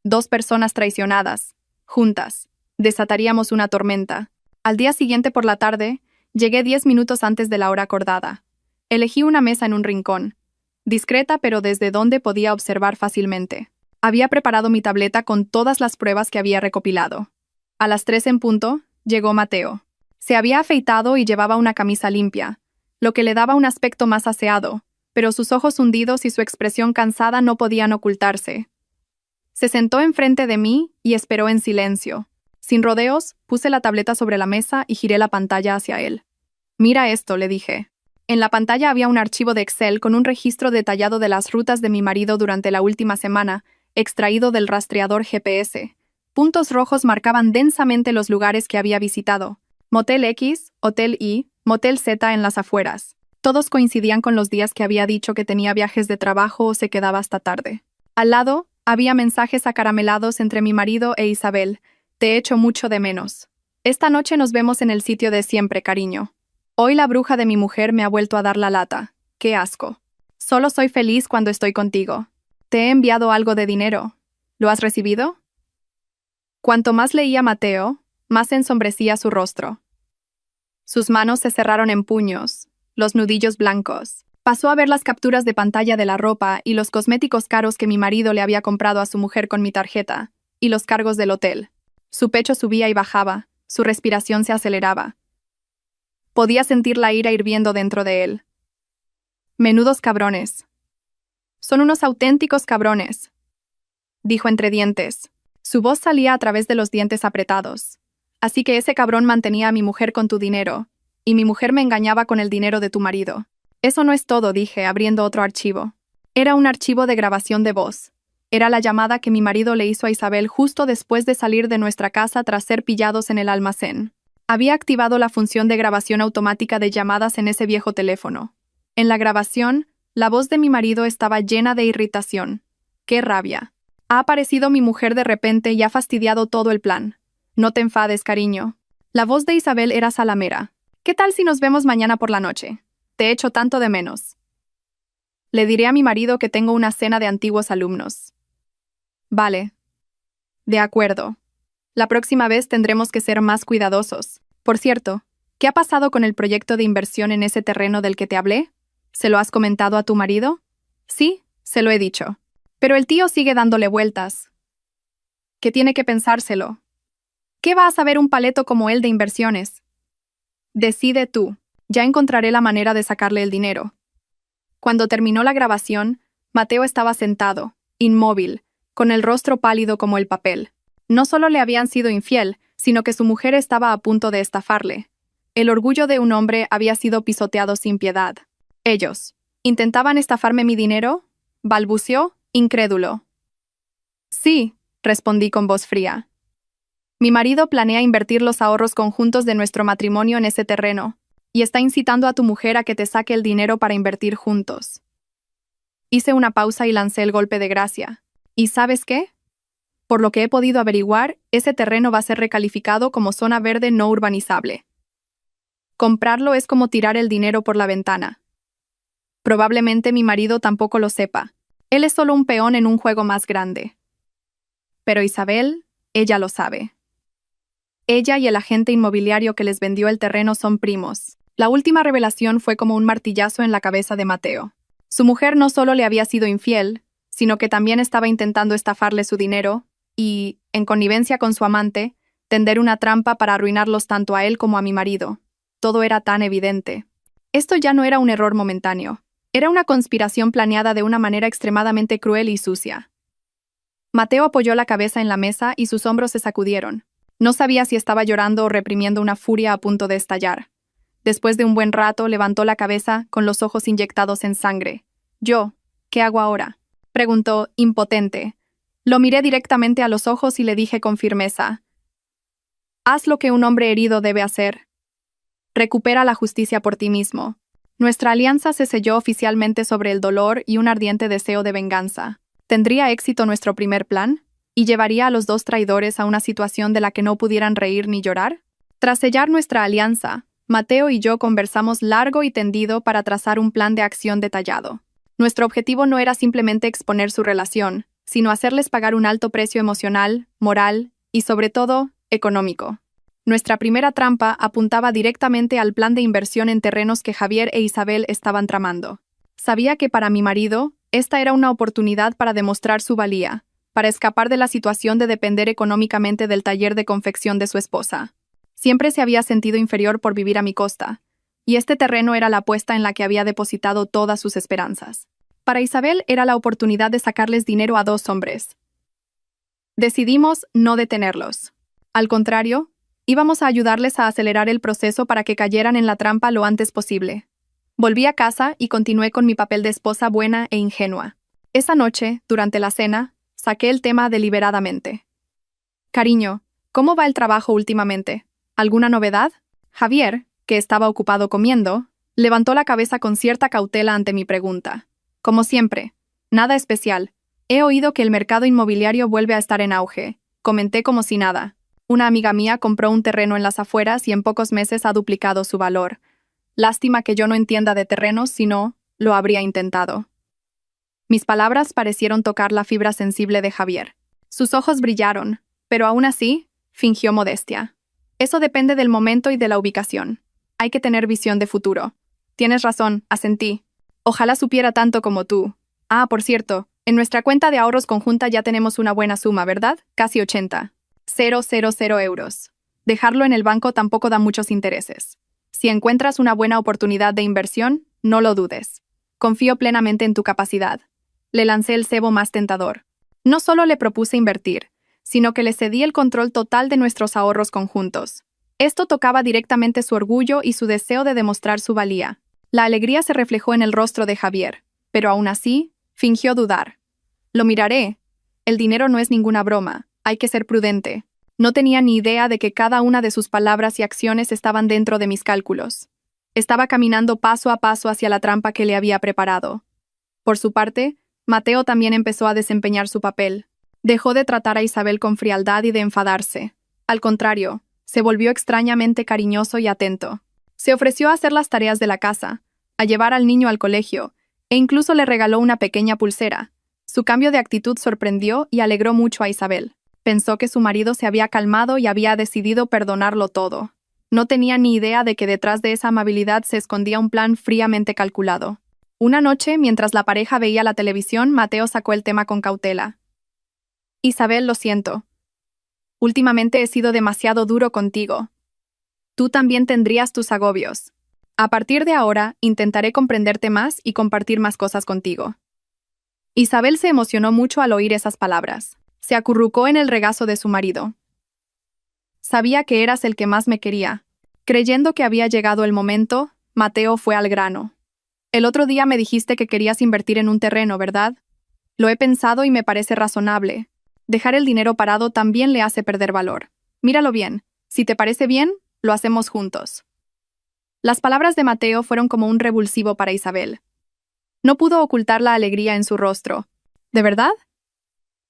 2 personas traicionadas, juntas. Desataríamos una tormenta. Al día siguiente por la tarde, llegué 10 minutos antes de la hora acordada. Elegí una mesa en un rincón, discreta pero desde donde podía observar fácilmente. Había preparado mi tableta con todas las pruebas que había recopilado. A las 3 en punto, llegó Mateo. Se había afeitado y llevaba una camisa limpia, lo que le daba un aspecto más aseado, pero sus ojos hundidos y su expresión cansada no podían ocultarse. Se sentó enfrente de mí y esperó en silencio. Sin rodeos, puse la tableta sobre la mesa y giré la pantalla hacia él. Mira esto, le dije. En la pantalla había un archivo de Excel con un registro detallado de las rutas de mi marido durante la última semana, extraído del rastreador GPS. Puntos rojos marcaban densamente los lugares que había visitado. Motel X, Hotel Y, Motel Z en las afueras. Todos coincidían con los días que había dicho que tenía viajes de trabajo o se quedaba hasta tarde. Al lado, había mensajes acaramelados entre mi marido e Isabel. Te echo mucho de menos. Esta noche nos vemos en el sitio de siempre, cariño. Hoy la bruja de mi mujer me ha vuelto a dar la lata. ¡Qué asco! Solo soy feliz cuando estoy contigo. Te he enviado algo de dinero. ¿Lo has recibido? Cuanto más leía Mateo, más se ensombrecía su rostro. Sus manos se cerraron en puños, los nudillos blancos. Pasó a ver las capturas de pantalla de la ropa y los cosméticos caros que mi marido le había comprado a su mujer con mi tarjeta, y los cargos del hotel. Su pecho subía y bajaba, su respiración se aceleraba. Podía sentir la ira hirviendo dentro de él. Menudos cabrones. Son unos auténticos cabrones, dijo entre dientes. Su voz salía a través de los dientes apretados. Así que ese cabrón mantenía a mi mujer con tu dinero, y mi mujer me engañaba con el dinero de tu marido. Eso no es todo, dije, abriendo otro archivo. Era un archivo de grabación de voz. Era la llamada que mi marido le hizo a Isabel justo después de salir de nuestra casa tras ser pillados en el almacén. Había activado la función de grabación automática de llamadas en ese viejo teléfono. En la grabación, la voz de mi marido estaba llena de irritación. ¡Qué rabia! Ha aparecido mi mujer de repente y ha fastidiado todo el plan. No te enfades, cariño. La voz de Isabel era salamera. ¿Qué tal si nos vemos mañana por la noche? Te echo tanto de menos. Le diré a mi marido que tengo una cena de antiguos alumnos. Vale. De acuerdo. La próxima vez tendremos que ser más cuidadosos. Por cierto, ¿qué ha pasado con el proyecto de inversión en ese terreno del que te hablé? ¿Se lo has comentado a tu marido? Sí, se lo he dicho. Pero el tío sigue dándole vueltas. ¿Qué tiene que pensárselo? ¿Qué va a saber un paleto como él de inversiones? Decide tú. Ya encontraré la manera de sacarle el dinero. Cuando terminó la grabación, Mateo estaba sentado, inmóvil, con el rostro pálido como el papel. No solo le habían sido infiel, sino que su mujer estaba a punto de estafarle. El orgullo de un hombre había sido pisoteado sin piedad. Ellos. ¿Intentaban estafarme mi dinero? Balbuceó, incrédulo. Sí, respondí con voz fría. Mi marido planea invertir los ahorros conjuntos de nuestro matrimonio en ese terreno, y está incitando a tu mujer a que te saque el dinero para invertir juntos. Hice una pausa y lancé el golpe de gracia. ¿Y sabes qué? Por lo que he podido averiguar, ese terreno va a ser recalificado como zona verde no urbanizable. Comprarlo es como tirar el dinero por la ventana. Probablemente mi marido tampoco lo sepa. Él es solo un peón en un juego más grande. Pero Isabel, ella lo sabe. Ella y el agente inmobiliario que les vendió el terreno son primos. La última revelación fue como un martillazo en la cabeza de Mateo. Su mujer no solo le había sido infiel, sino que también estaba intentando estafarle su dinero y, en connivencia con su amante, tender una trampa para arruinarlos tanto a él como a mi marido. Todo era tan evidente. Esto ya no era un error momentáneo. Era una conspiración planeada de una manera extremadamente cruel y sucia. Mateo apoyó la cabeza en la mesa y sus hombros se sacudieron. No sabía si estaba llorando o reprimiendo una furia a punto de estallar. Después de un buen rato, levantó la cabeza con los ojos inyectados en sangre. «¿Yo? ¿Qué hago ahora?», preguntó, impotente. Lo miré directamente a los ojos y le dije con firmeza: «Haz lo que un hombre herido debe hacer. Recupera la justicia por ti mismo». Nuestra alianza se selló oficialmente sobre el dolor y un ardiente deseo de venganza. ¿Tendría éxito nuestro primer plan? ¿Y llevaría a los dos traidores a una situación de la que no pudieran reír ni llorar? Tras sellar nuestra alianza, Mateo y yo conversamos largo y tendido para trazar un plan de acción detallado. Nuestro objetivo no era simplemente exponer su relación, sino hacerles pagar un alto precio emocional, moral y, sobre todo, económico. Nuestra primera trampa apuntaba directamente al plan de inversión en terrenos que Javier e Isabel estaban tramando. Sabía que para mi marido, esta era una oportunidad para demostrar su valía, para escapar de la situación de depender económicamente del taller de confección de su esposa. Siempre se había sentido inferior por vivir a mi costa, y este terreno era la apuesta en la que había depositado todas sus esperanzas. Para Isabel era la oportunidad de sacarles dinero a dos hombres. Decidimos no detenerlos. Al contrario, íbamos a ayudarles a acelerar el proceso para que cayeran en la trampa lo antes posible. Volví a casa y continué con mi papel de esposa buena e ingenua. Esa noche, durante la cena, saqué el tema deliberadamente. «Cariño, ¿cómo va el trabajo últimamente? ¿Alguna novedad?». Javier, que estaba ocupado comiendo, levantó la cabeza con cierta cautela ante mi pregunta. «Como siempre, nada especial. He oído que el mercado inmobiliario vuelve a estar en auge», comenté como si nada. «Una amiga mía compró un terreno en las afueras y en pocos meses ha duplicado su valor. Lástima que yo no entienda de terrenos, si no, lo habría intentado». Mis palabras parecieron tocar la fibra sensible de Javier. Sus ojos brillaron, pero aún así, fingió modestia. «Eso depende del momento y de la ubicación. Hay que tener visión de futuro». «Tienes razón», asentí. «Ojalá supiera tanto como tú». «Ah, por cierto, en nuestra cuenta de ahorros conjunta ya tenemos una buena suma, ¿verdad? Casi 80. 000 euros. Dejarlo en el banco tampoco da muchos intereses. Si encuentras una buena oportunidad de inversión, no lo dudes. Confío plenamente en tu capacidad». Le lancé el cebo más tentador. No solo le propuse invertir, sino que le cedí el control total de nuestros ahorros conjuntos. Esto tocaba directamente su orgullo y su deseo de demostrar su valía. La alegría se reflejó en el rostro de Javier, pero aún así, fingió dudar. «Lo miraré. El dinero no es ninguna broma. Hay que ser prudente». No tenía ni idea de que cada una de sus palabras y acciones estaban dentro de mis cálculos. Estaba caminando paso a paso hacia la trampa que le había preparado. Por su parte, Mateo también empezó a desempeñar su papel. Dejó de tratar a Isabel con frialdad y de enfadarse. Al contrario, se volvió extrañamente cariñoso y atento. Se ofreció a hacer las tareas de la casa, a llevar al niño al colegio, e incluso le regaló una pequeña pulsera. Su cambio de actitud sorprendió y alegró mucho a Isabel. Pensó que su marido se había calmado y había decidido perdonarlo todo. No tenía ni idea de que detrás de esa amabilidad se escondía un plan fríamente calculado. Una noche, mientras la pareja veía la televisión, Mateo sacó el tema con cautela. «Isabel, lo siento. Últimamente he sido demasiado duro contigo. Tú también tendrías tus agobios. A partir de ahora, intentaré comprenderte más y compartir más cosas contigo». Isabel se emocionó mucho al oír esas palabras. Se acurrucó en el regazo de su marido. «Sabía que eras el que más me quería. Creyendo que había llegado el momento, Mateo fue al grano. El otro día me dijiste que querías invertir en un terreno, ¿verdad? Lo he pensado y me parece razonable. Dejar el dinero parado también le hace perder valor. Míralo bien. Si te parece bien, lo hacemos juntos. Las palabras de Mateo fueron como un revulsivo para Isabel. No pudo ocultar la alegría en su rostro. ¿De verdad?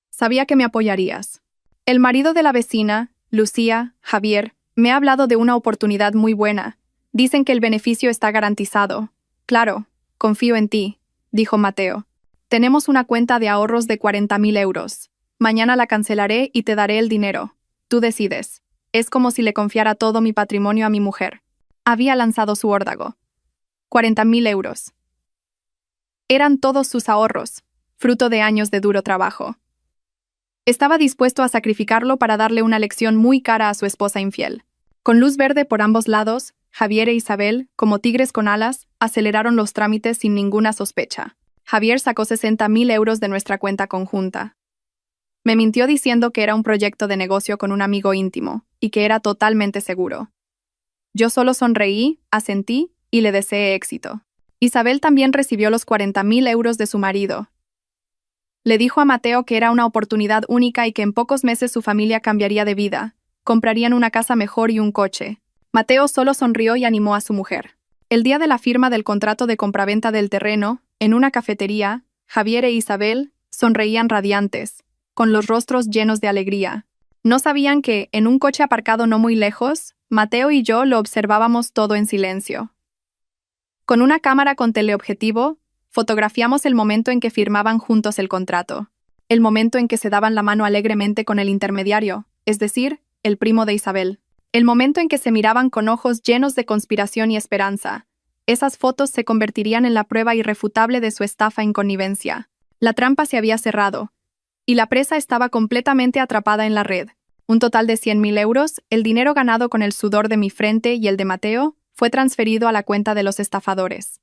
Sabía que me apoyarías. El marido de la vecina, Lucía, Javier, me ha hablado de una oportunidad muy buena. Dicen que el beneficio está garantizado. Claro, confío en ti, dijo Mateo. Tenemos una cuenta de ahorros de 40.000 euros. Mañana la cancelaré y te daré el dinero. Tú decides. Es como si le confiara todo mi patrimonio a mi mujer. Había lanzado su órdago. 40.000 euros. Eran todos sus ahorros, fruto de años de duro trabajo. Estaba dispuesto a sacrificarlo para darle una lección muy cara a su esposa infiel. Con luz verde por ambos lados, Javier e Isabel, como tigres con alas, aceleraron los trámites sin ninguna sospecha. Javier sacó 60.000 euros de nuestra cuenta conjunta. Me mintió diciendo que era un proyecto de negocio con un amigo íntimo, y que era totalmente seguro. Yo solo sonreí, asentí y le deseé éxito. Isabel también recibió los 40.000 euros de su marido. Le dijo a Mateo que era una oportunidad única y que en pocos meses su familia cambiaría de vida. Comprarían una casa mejor y un coche. Mateo solo sonrió y animó a su mujer. El día de la firma del contrato de compraventa del terreno, en una cafetería, Javier e Isabel sonreían radiantes, con los rostros llenos de alegría. No sabían que, en un coche aparcado no muy lejos, Mateo y yo lo observábamos todo en silencio. Con una cámara con teleobjetivo, fotografiamos el momento en que firmaban juntos el contrato, el momento en que se daban la mano alegremente con el intermediario, es decir, el primo de Isabel, el momento en que se miraban con ojos llenos de conspiración y esperanza. Esas fotos se convertirían en la prueba irrefutable de su estafa en connivencia. La trampa se había cerrado, y la presa estaba completamente atrapada en la red. Un total de 100.000 euros, el dinero ganado con el sudor de mi frente y el de Mateo, fue transferido a la cuenta de los estafadores.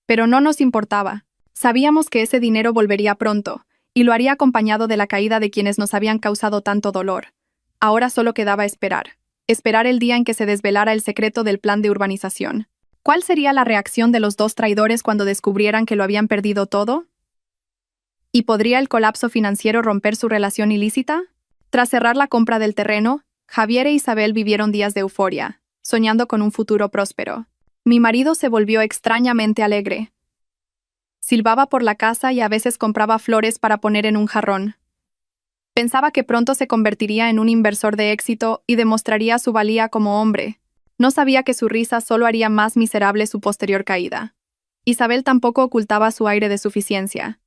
Pero no nos importaba. Sabíamos que ese dinero volvería pronto, y lo haría acompañado de la caída de quienes nos habían causado tanto dolor. Ahora solo quedaba esperar. Esperar el día en que se desvelara el secreto del plan de urbanización. ¿Cuál sería la reacción de los dos traidores cuando descubrieran que lo habían perdido todo? ¿Y podría el colapso financiero romper su relación ilícita? Tras cerrar la compra del terreno, Javier e Isabel vivieron días de euforia, soñando con un futuro próspero. Mi marido se volvió extrañamente alegre. Silbaba por la casa y a veces compraba flores para poner en un jarrón. Pensaba que pronto se convertiría en un inversor de éxito y demostraría su valía como hombre. No sabía que su risa solo haría más miserable su posterior caída. Isabel tampoco ocultaba su aire de suficiencia.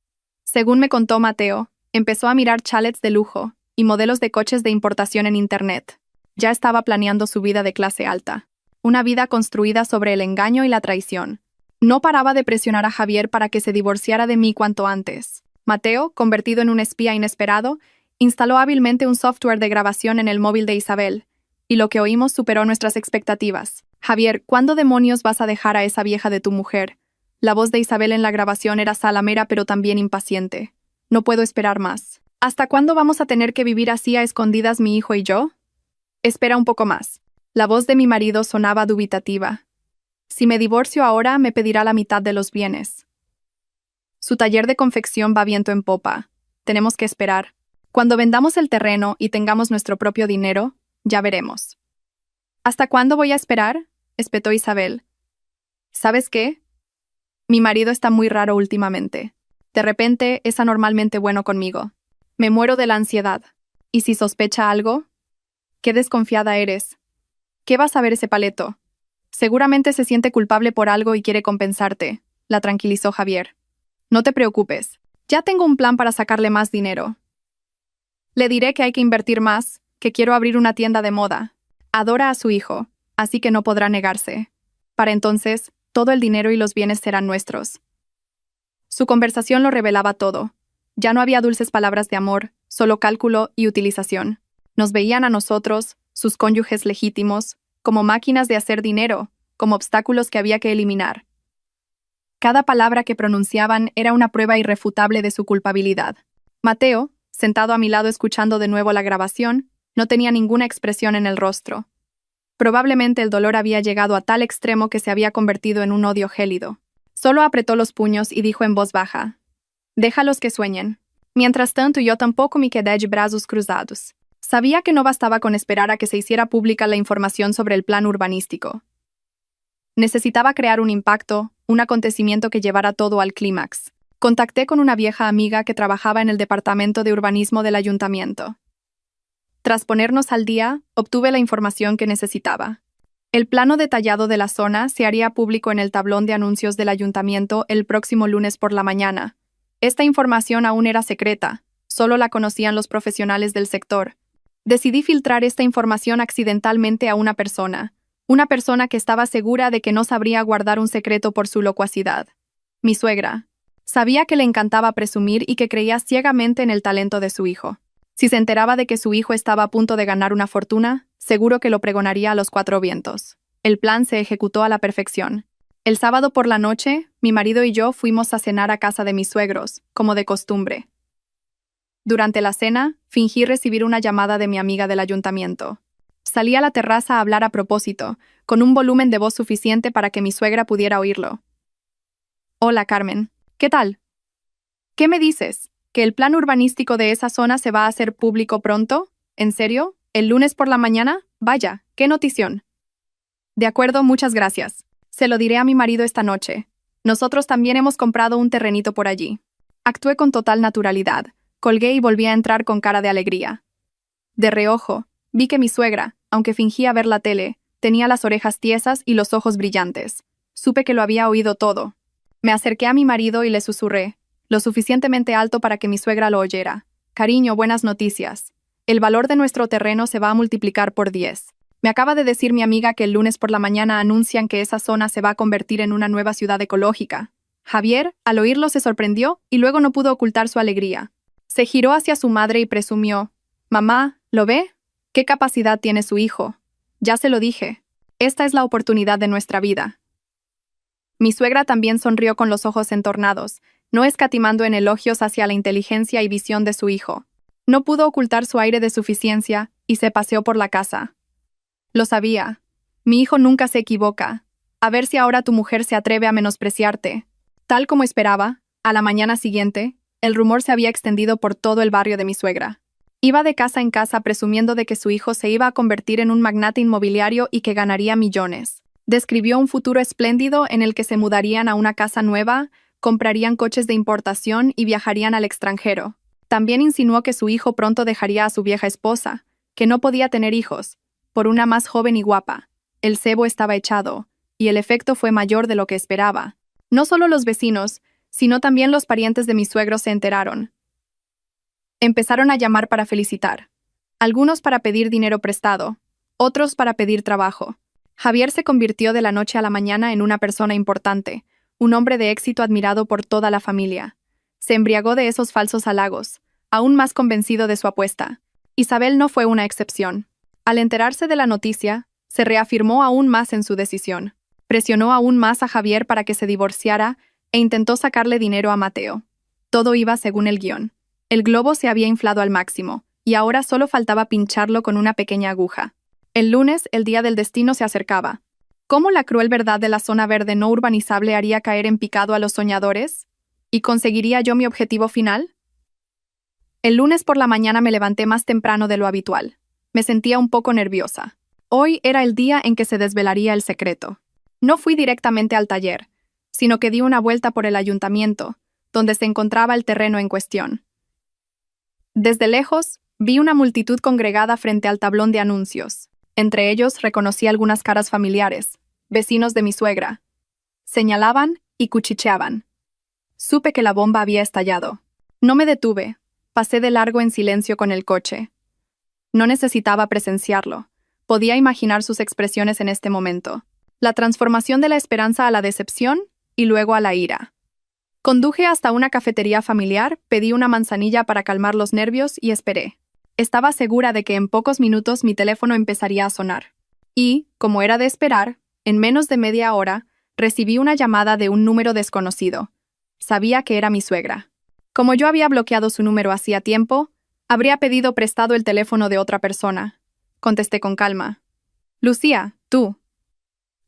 Según me contó Mateo, empezó a mirar chalets de lujo y modelos de coches de importación en Internet. Ya estaba planeando su vida de clase alta. Una vida construida sobre el engaño y la traición. No paraba de presionar a Javier para que se divorciara de mí cuanto antes. Mateo, convertido en un espía inesperado, instaló hábilmente un software de grabación en el móvil de Isabel, y lo que oímos superó nuestras expectativas. Javier, ¿cuándo demonios vas a dejar a esa vieja de tu mujer? La voz de Isabel en la grabación era salamera pero también impaciente. No puedo esperar más. ¿Hasta cuándo vamos a tener que vivir así a escondidas mi hijo y yo? Espera un poco más. La voz de mi marido sonaba dubitativa. Si me divorcio ahora, me pedirá la mitad de los bienes. Su taller de confección va viento en popa. Tenemos que esperar. Cuando vendamos el terreno y tengamos nuestro propio dinero, ya veremos. ¿Hasta cuándo voy a esperar?, espetó Isabel. ¿Sabes qué? Mi marido está muy raro últimamente. De repente es anormalmente bueno conmigo. Me muero de la ansiedad. ¿Y si sospecha algo? Qué desconfiada eres. ¿Qué va a saber ese paleto? Seguramente se siente culpable por algo y quiere compensarte, la tranquilizó Javier. No te preocupes. Ya tengo un plan para sacarle más dinero. Le diré que hay que invertir más, que quiero abrir una tienda de moda. Adora a su hijo, así que no podrá negarse. Para entonces, todo el dinero y los bienes serán nuestros. Su conversación lo revelaba todo. Ya no había dulces palabras de amor, solo cálculo y utilización. Nos veían a nosotros, sus cónyuges legítimos, como máquinas de hacer dinero, como obstáculos que había que eliminar. Cada palabra que pronunciaban era una prueba irrefutable de su culpabilidad. Mateo, sentado a mi lado escuchando de nuevo la grabación, no tenía ninguna expresión en el rostro. Probablemente el dolor había llegado a tal extremo que se había convertido en un odio gélido. Solo apretó los puños y dijo en voz baja: «Déjalos que sueñen». Mientras tanto, yo tampoco me quedé de brazos cruzados. Sabía que no bastaba con esperar a que se hiciera pública la información sobre el plan urbanístico. Necesitaba crear un impacto, un acontecimiento que llevara todo al clímax. Contacté con una vieja amiga que trabajaba en el departamento de urbanismo del ayuntamiento. Tras ponernos al día, obtuve la información que necesitaba. El plano detallado de la zona se haría público en el tablón de anuncios del ayuntamiento el próximo lunes por la mañana. Esta información aún era secreta, solo la conocían los profesionales del sector. Decidí filtrar esta información accidentalmente a una persona que estaba segura de que no sabría guardar un secreto por su locuacidad. Mi suegra. Sabía que le encantaba presumir y que creía ciegamente en el talento de su hijo. Si se enteraba de que su hijo estaba a punto de ganar una fortuna, seguro que lo pregonaría a los cuatro vientos. El plan se ejecutó a la perfección. El sábado por la noche, mi marido y yo fuimos a cenar a casa de mis suegros, como de costumbre. Durante la cena, fingí recibir una llamada de mi amiga del ayuntamiento. Salí a la terraza a hablar a propósito, con un volumen de voz suficiente para que mi suegra pudiera oírlo. «Hola, Carmen. ¿Qué tal? ¿Qué me dices? ¿Que el plan urbanístico de esa zona se va a hacer público pronto? ¿En serio? ¿El lunes por la mañana? Vaya, qué notición». «De acuerdo, muchas gracias. Se lo diré a mi marido esta noche. Nosotros también hemos comprado un terrenito por allí». Actué con total naturalidad. Colgué y volví a entrar con cara de alegría. De reojo, vi que mi suegra, aunque fingía ver la tele, tenía las orejas tiesas y los ojos brillantes. Supe que lo había oído todo. Me acerqué a mi marido y le susurré, lo suficientemente alto para que mi suegra lo oyera: «Cariño, buenas noticias. El valor de nuestro terreno se va a multiplicar por 10. Me acaba de decir mi amiga que el lunes por la mañana anuncian que esa zona se va a convertir en una nueva ciudad ecológica». Javier, al oírlo, se sorprendió y luego no pudo ocultar su alegría. Se giró hacia su madre y presumió: «Mamá, ¿lo ve? ¿Qué capacidad tiene su hijo? Ya se lo dije. Esta es la oportunidad de nuestra vida». Mi suegra también sonrió con los ojos entornados, no escatimando en elogios hacia la inteligencia y visión de su hijo. No pudo ocultar su aire de suficiencia y se paseó por la casa. «Lo sabía. Mi hijo nunca se equivoca. A ver si ahora tu mujer se atreve a menospreciarte». Tal como esperaba, a la mañana siguiente, el rumor se había extendido por todo el barrio de mi suegra. Iba de casa en casa presumiendo de que su hijo se iba a convertir en un magnate inmobiliario y que ganaría millones. Describió un futuro espléndido en el que se mudarían a una casa nueva, comprarían coches de importación y viajarían al extranjero. También insinuó que su hijo pronto dejaría a su vieja esposa, que no podía tener hijos, por una más joven y guapa. El cebo estaba echado, y el efecto fue mayor de lo que esperaba. No solo los vecinos, sino también los parientes de mis suegros se enteraron. Empezaron a llamar para felicitar. Algunos para pedir dinero prestado, otros para pedir trabajo. Javier se convirtió de la noche a la mañana en una persona importante, un hombre de éxito admirado por toda la familia. Se embriagó de esos falsos halagos, aún más convencido de su apuesta. Isabel no fue una excepción. Al enterarse de la noticia, se reafirmó aún más en su decisión. Presionó aún más a Javier para que se divorciara e intentó sacarle dinero a Mateo. Todo iba según el guión. El globo se había inflado al máximo, y ahora solo faltaba pincharlo con una pequeña aguja. El lunes, el día del destino, se acercaba. ¿Cómo la cruel verdad de la zona verde no urbanizable haría caer en picado a los soñadores? ¿Y conseguiría yo mi objetivo final? El lunes por la mañana me levanté más temprano de lo habitual. Me sentía un poco nerviosa. Hoy era el día en que se desvelaría el secreto. No fui directamente al taller, sino que di una vuelta por el ayuntamiento, donde se encontraba el terreno en cuestión. Desde lejos, vi una multitud congregada frente al tablón de anuncios. Entre ellos reconocí algunas caras familiares, vecinos de mi suegra. Señalaban y cuchicheaban. Supe que la bomba había estallado. No me detuve, pasé de largo en silencio con el coche. No necesitaba presenciarlo, podía imaginar sus expresiones en este momento. La transformación de la esperanza a la decepción y luego a la ira. Conduje hasta una cafetería familiar, pedí una manzanilla para calmar los nervios y esperé. Estaba segura de que en pocos minutos mi teléfono empezaría a sonar. Y, como era de esperar, en menos de media hora, recibí una llamada de un número desconocido. Sabía que era mi suegra. Como yo había bloqueado su número hacía tiempo, habría pedido prestado el teléfono de otra persona. Contesté con calma. Lucía, tú.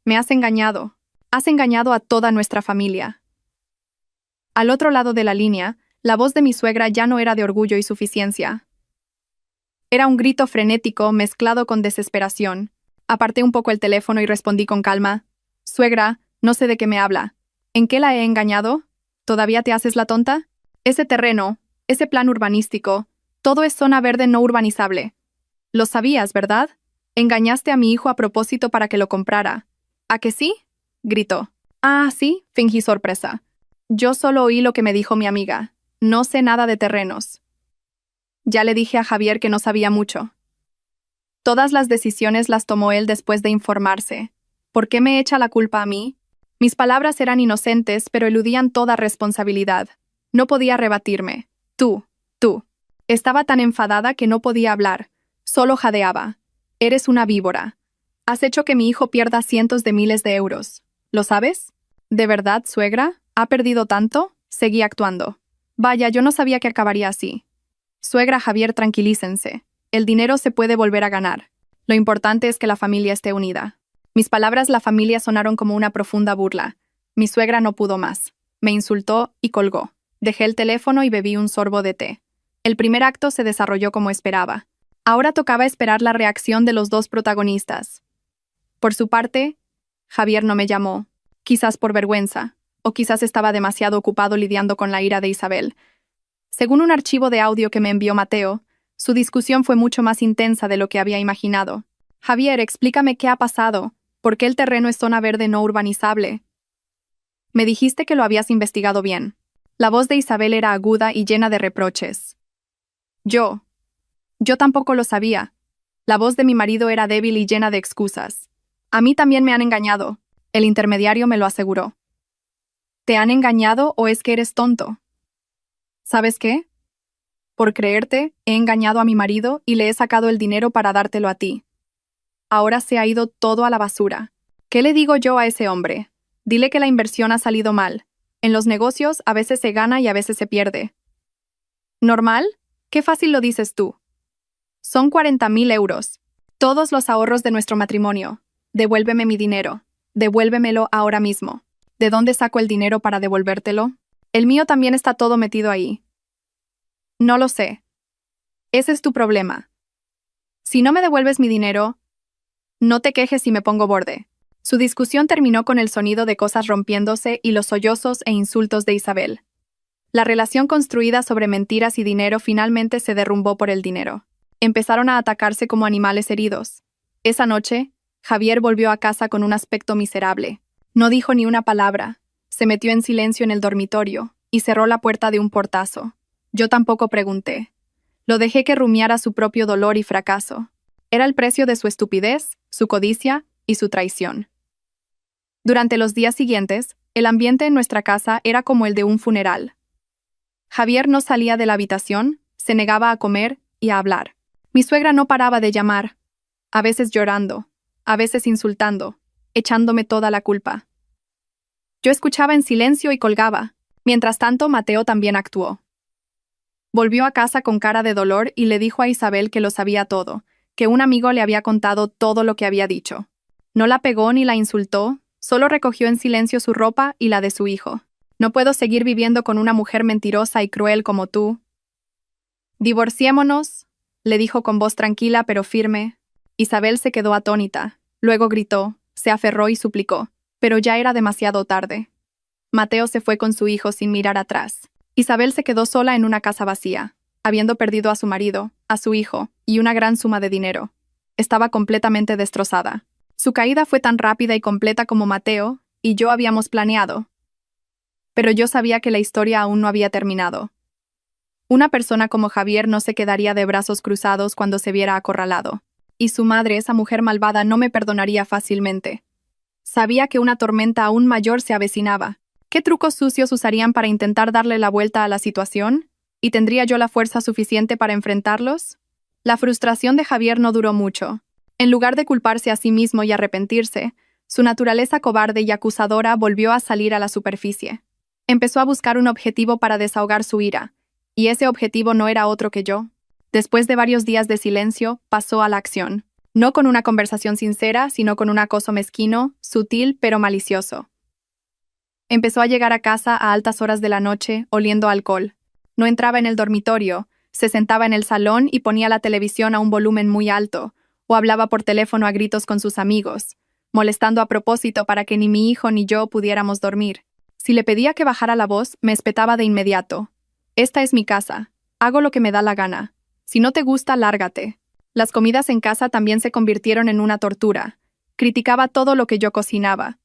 Me has engañado. Has engañado a toda nuestra familia. Al otro lado de la línea, la voz de mi suegra ya no era de orgullo y suficiencia. Era un grito frenético mezclado con desesperación. Aparté un poco el teléfono y respondí con calma. Suegra, no sé de qué me habla. ¿En qué la he engañado? ¿Todavía te haces la tonta? Ese terreno, ese plan urbanístico, todo es zona verde no urbanizable. Lo sabías, ¿verdad? Engañaste a mi hijo a propósito para que lo comprara. ¿A que sí? Gritó. Ah, sí, fingí sorpresa. Yo solo oí lo que me dijo mi amiga. No sé nada de terrenos. Ya le dije a Javier que no sabía mucho. Todas las decisiones las tomó él después de informarse. ¿Por qué me echa la culpa a mí? Mis palabras eran inocentes, pero eludían toda responsabilidad. No podía rebatirme. Tú. Estaba tan enfadada que no podía hablar. Solo jadeaba. Eres una víbora. Has hecho que mi hijo pierda cientos de miles de euros. ¿Lo sabes? ¿De verdad, suegra? ¿Ha perdido tanto? Seguí actuando. Vaya, yo no sabía que acabaría así. Suegra, Javier, tranquilícense. El dinero se puede volver a ganar. Lo importante es que la familia esté unida. Mis palabras la familia sonaron como una profunda burla. Mi suegra no pudo más. Me insultó y colgó. Dejé el teléfono y bebí un sorbo de té. El primer acto se desarrolló como esperaba. Ahora tocaba esperar la reacción de los dos protagonistas. Por su parte, Javier no me llamó, quizás por vergüenza, o quizás estaba demasiado ocupado lidiando con la ira de Isabel. Según un archivo de audio que me envió Mateo, su discusión fue mucho más intensa de lo que había imaginado. Javier, explícame qué ha pasado, por qué el terreno es zona verde no urbanizable. Me dijiste que lo habías investigado bien. La voz de Isabel era aguda y llena de reproches. Yo tampoco lo sabía. La voz de mi marido era débil y llena de excusas. A mí también me han engañado. El intermediario me lo aseguró. ¿Te han engañado o es que eres tonto? ¿Sabes qué? Por creerte, he engañado a mi marido y le he sacado el dinero para dártelo a ti. Ahora se ha ido todo a la basura. ¿Qué le digo yo a ese hombre? Dile que la inversión ha salido mal. En los negocios a veces se gana y a veces se pierde. ¿Normal? Qué fácil lo dices tú. Son 40.000 euros. Todos los ahorros de nuestro matrimonio. Devuélveme mi dinero. Devuélvemelo ahora mismo. ¿De dónde saco el dinero para devolvértelo? El mío también está todo metido ahí. No lo sé. Ese es tu problema. Si no me devuelves mi dinero, no te quejes si me pongo borde. Su discusión terminó con el sonido de cosas rompiéndose y los sollozos e insultos de Isabel. La relación construida sobre mentiras y dinero finalmente se derrumbó por el dinero. Empezaron a atacarse como animales heridos. Esa noche, Javier volvió a casa con un aspecto miserable. No dijo ni una palabra. Se metió en silencio en el dormitorio y cerró la puerta de un portazo. Yo tampoco pregunté. Lo dejé que rumiara su propio dolor y fracaso. Era el precio de su estupidez, su codicia y su traición. Durante los días siguientes, el ambiente en nuestra casa era como el de un funeral. Javier no salía de la habitación, se negaba a comer y a hablar. Mi suegra no paraba de llamar, a veces llorando, a veces insultando, echándome toda la culpa. Yo escuchaba en silencio y colgaba. Mientras tanto, Mateo también actuó. Volvió a casa con cara de dolor y le dijo a Isabel que lo sabía todo, que un amigo le había contado todo lo que había dicho. No la pegó ni la insultó, solo recogió en silencio su ropa y la de su hijo. No puedo seguir viviendo con una mujer mentirosa y cruel como tú. Divorciémonos, le dijo con voz tranquila pero firme. Isabel se quedó atónita, luego gritó, se aferró y suplicó, pero ya era demasiado tarde. Mateo se fue con su hijo sin mirar atrás. Isabel se quedó sola en una casa vacía, habiendo perdido a su marido, a su hijo y una gran suma de dinero. Estaba completamente destrozada. Su caída fue tan rápida y completa como Mateo y yo habíamos planeado. Pero yo sabía que la historia aún no había terminado. Una persona como Javier no se quedaría de brazos cruzados cuando se viera acorralado. Y su madre, esa mujer malvada, no me perdonaría fácilmente. Sabía que una tormenta aún mayor se avecinaba. ¿Qué trucos sucios usarían para intentar darle la vuelta a la situación? ¿Y tendría yo la fuerza suficiente para enfrentarlos? La frustración de Javier no duró mucho. En lugar de culparse a sí mismo y arrepentirse, su naturaleza cobarde y acusadora volvió a salir a la superficie. Empezó a buscar un objetivo para desahogar su ira, y ese objetivo no era otro que yo. Después de varios días de silencio, pasó a la acción. No con una conversación sincera, sino con un acoso mezquino, sutil pero malicioso. Empezó a llegar a casa a altas horas de la noche, oliendo a alcohol. No entraba en el dormitorio, se sentaba en el salón y ponía la televisión a un volumen muy alto, o hablaba por teléfono a gritos con sus amigos, molestando a propósito para que ni mi hijo ni yo pudiéramos dormir. Si le pedía que bajara la voz, me espetaba de inmediato. Esta es mi casa. Hago lo que me da la gana. Si no te gusta, lárgate. Las comidas en casa también se convirtieron en una tortura. Criticaba todo lo que yo cocinaba.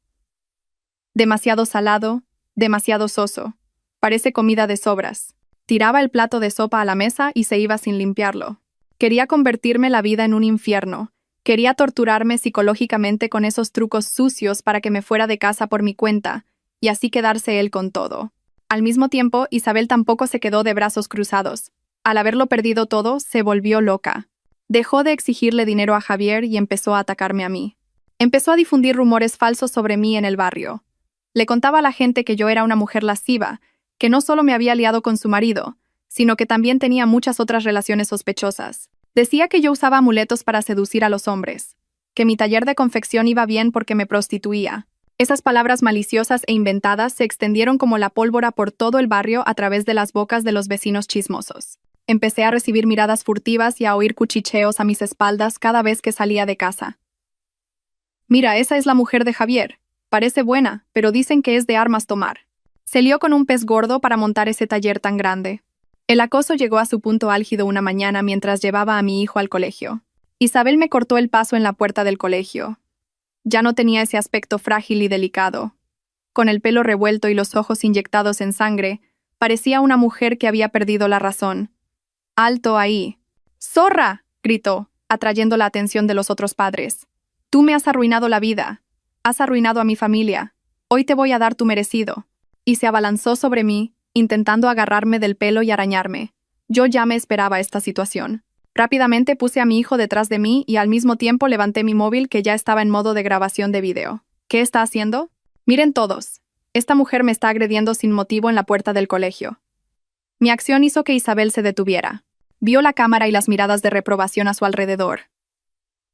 Demasiado salado, demasiado soso. Parece comida de sobras. Tiraba el plato de sopa a la mesa y se iba sin limpiarlo. Quería convertirme la vida en un infierno. Quería torturarme psicológicamente con esos trucos sucios para que me fuera de casa por mi cuenta, y así quedarse él con todo. Al mismo tiempo, Isabel tampoco se quedó de brazos cruzados. Al haberlo perdido todo, se volvió loca. Dejó de exigirle dinero a Javier y empezó a atacarme a mí. Empezó a difundir rumores falsos sobre mí en el barrio. Le contaba a la gente que yo era una mujer lasciva, que no solo me había liado con su marido, sino que también tenía muchas otras relaciones sospechosas. Decía que yo usaba amuletos para seducir a los hombres, que mi taller de confección iba bien porque me prostituía. Esas palabras maliciosas e inventadas se extendieron como la pólvora por todo el barrio a través de las bocas de los vecinos chismosos. Empecé a recibir miradas furtivas y a oír cuchicheos a mis espaldas cada vez que salía de casa. Mira, esa es la mujer de Javier. Parece buena, pero dicen que es de armas tomar. Se lió con un pez gordo para montar ese taller tan grande. El acoso llegó a su punto álgido una mañana mientras llevaba a mi hijo al colegio. Isabel me cortó el paso en la puerta del colegio. Ya no tenía ese aspecto frágil y delicado. Con el pelo revuelto y los ojos inyectados en sangre, parecía una mujer que había perdido la razón. ¡Alto ahí! ¡Zorra!, gritó, atrayendo la atención de los otros padres. Tú me has arruinado la vida. Has arruinado a mi familia. Hoy te voy a dar tu merecido. Y se abalanzó sobre mí, intentando agarrarme del pelo y arañarme. Yo ya me esperaba esta situación. Rápidamente puse a mi hijo detrás de mí y al mismo tiempo levanté mi móvil que ya estaba en modo de grabación de video. ¿Qué está haciendo? Miren todos. Esta mujer me está agrediendo sin motivo en la puerta del colegio. Mi acción hizo que Isabel se detuviera. Vio la cámara y las miradas de reprobación a su alrededor.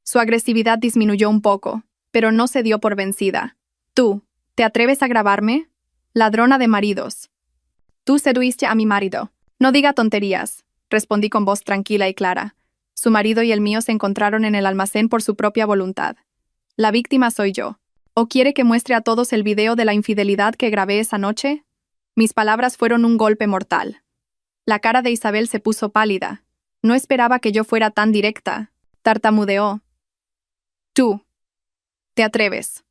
Su agresividad disminuyó un poco, pero no se dio por vencida. Tú, ¿te atreves a grabarme? Ladrona de maridos. Tú seduiste a mi marido. No diga tonterías, respondí con voz tranquila y clara. Su marido y el mío se encontraron en el almacén por su propia voluntad. La víctima soy yo. ¿O quiere que muestre a todos el video de la infidelidad que grabé esa noche? Mis palabras fueron un golpe mortal. La cara de Isabel se puso pálida. No esperaba que yo fuera tan directa. Tartamudeó. Tú. ¿Te atreves?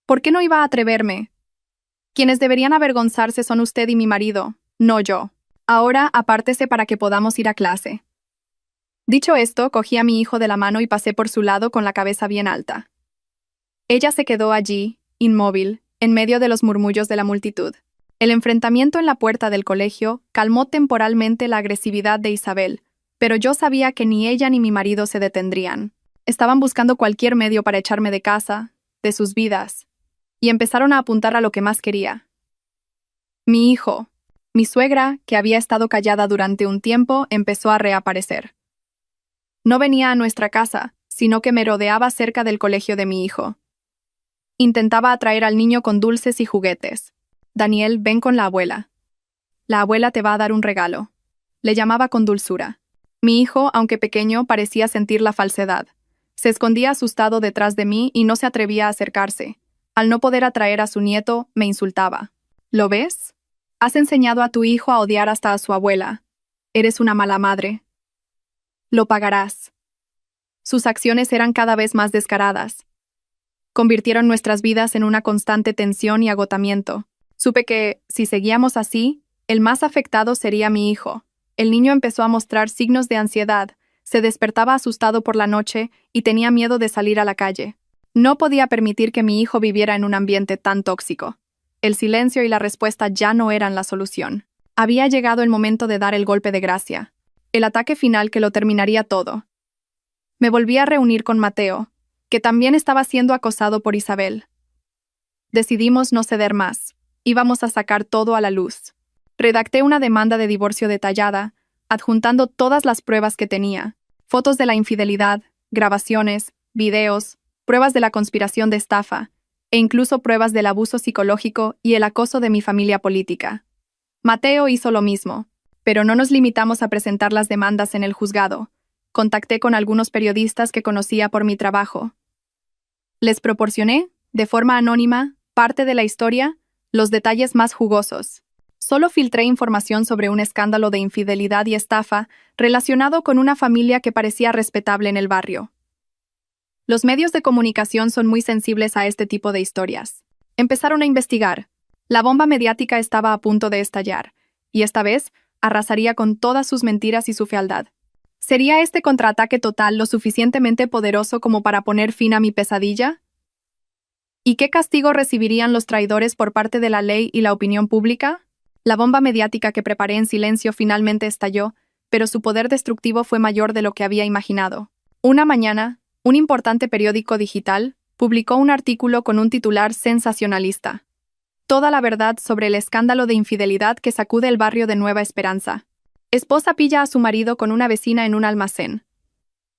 ¿Por qué no iba a atreverme? Quienes deberían avergonzarse son usted y mi marido, no yo. Ahora apártese para que podamos ir a clase. Dicho esto, cogí a mi hijo de la mano y pasé por su lado con la cabeza bien alta. Ella se quedó allí, inmóvil, en medio de los murmullos de la multitud. El enfrentamiento en la puerta del colegio calmó temporalmente la agresividad de Isabel, pero yo sabía que ni ella ni mi marido se detendrían. Estaban buscando cualquier medio para echarme de casa, de sus vidas, y empezaron a apuntar a lo que más quería. Mi hijo. Mi suegra, que había estado callada durante un tiempo, empezó a reaparecer. No venía a nuestra casa, sino que me rodeaba cerca del colegio de mi hijo. Intentaba atraer al niño con dulces y juguetes. Daniel, ven con la abuela. La abuela te va a dar un regalo. Le llamaba con dulzura. Mi hijo, aunque pequeño, parecía sentir la falsedad. Se escondía asustado detrás de mí y no se atrevía a acercarse. Al no poder atraer a su nieto, me insultaba. ¿Lo ves? Has enseñado a tu hijo a odiar hasta a su abuela. Eres una mala madre. Lo pagarás. Sus acciones eran cada vez más descaradas. Convirtieron nuestras vidas en una constante tensión y agotamiento. Supe que, si seguíamos así, el más afectado sería mi hijo. El niño empezó a mostrar signos de ansiedad, se despertaba asustado por la noche y tenía miedo de salir a la calle. No podía permitir que mi hijo viviera en un ambiente tan tóxico. El silencio y la respuesta ya no eran la solución. Había llegado el momento de dar el golpe de gracia, el ataque final que lo terminaría todo. Me volví a reunir con Mateo, que también estaba siendo acosado por Isabel. Decidimos no ceder más. Íbamos a sacar todo a la luz. Redacté una demanda de divorcio detallada, adjuntando todas las pruebas que tenía, fotos de la infidelidad, grabaciones, videos, pruebas de la conspiración de estafa, e incluso pruebas del abuso psicológico y el acoso de mi familia política. Mateo hizo lo mismo, pero no nos limitamos a presentar las demandas en el juzgado. Contacté con algunos periodistas que conocía por mi trabajo. Les proporcioné, de forma anónima, parte de la historia, los detalles más jugosos. Solo filtré información sobre un escándalo de infidelidad y estafa relacionado con una familia que parecía respetable en el barrio. Los medios de comunicación son muy sensibles a este tipo de historias. Empezaron a investigar. La bomba mediática estaba a punto de estallar, y esta vez arrasaría con todas sus mentiras y su fealdad. ¿Sería este contraataque total lo suficientemente poderoso como para poner fin a mi pesadilla? ¿Y qué castigo recibirían los traidores por parte de la ley y la opinión pública? La bomba mediática que preparé en silencio finalmente estalló, pero su poder destructivo fue mayor de lo que había imaginado. Una mañana, un importante periódico digital publicó un artículo con un titular sensacionalista. Toda la verdad sobre el escándalo de infidelidad que sacude el barrio de Nueva Esperanza. Esposa pilla a su marido con una vecina en un almacén.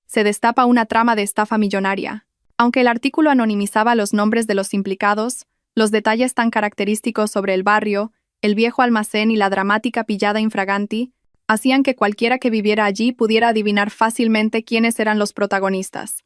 Se destapa una trama de estafa millonaria. Aunque el artículo anonimizaba los nombres de los implicados, los detalles tan característicos sobre el barrio, el viejo almacén y la dramática pillada infraganti, hacían que cualquiera que viviera allí pudiera adivinar fácilmente quiénes eran los protagonistas.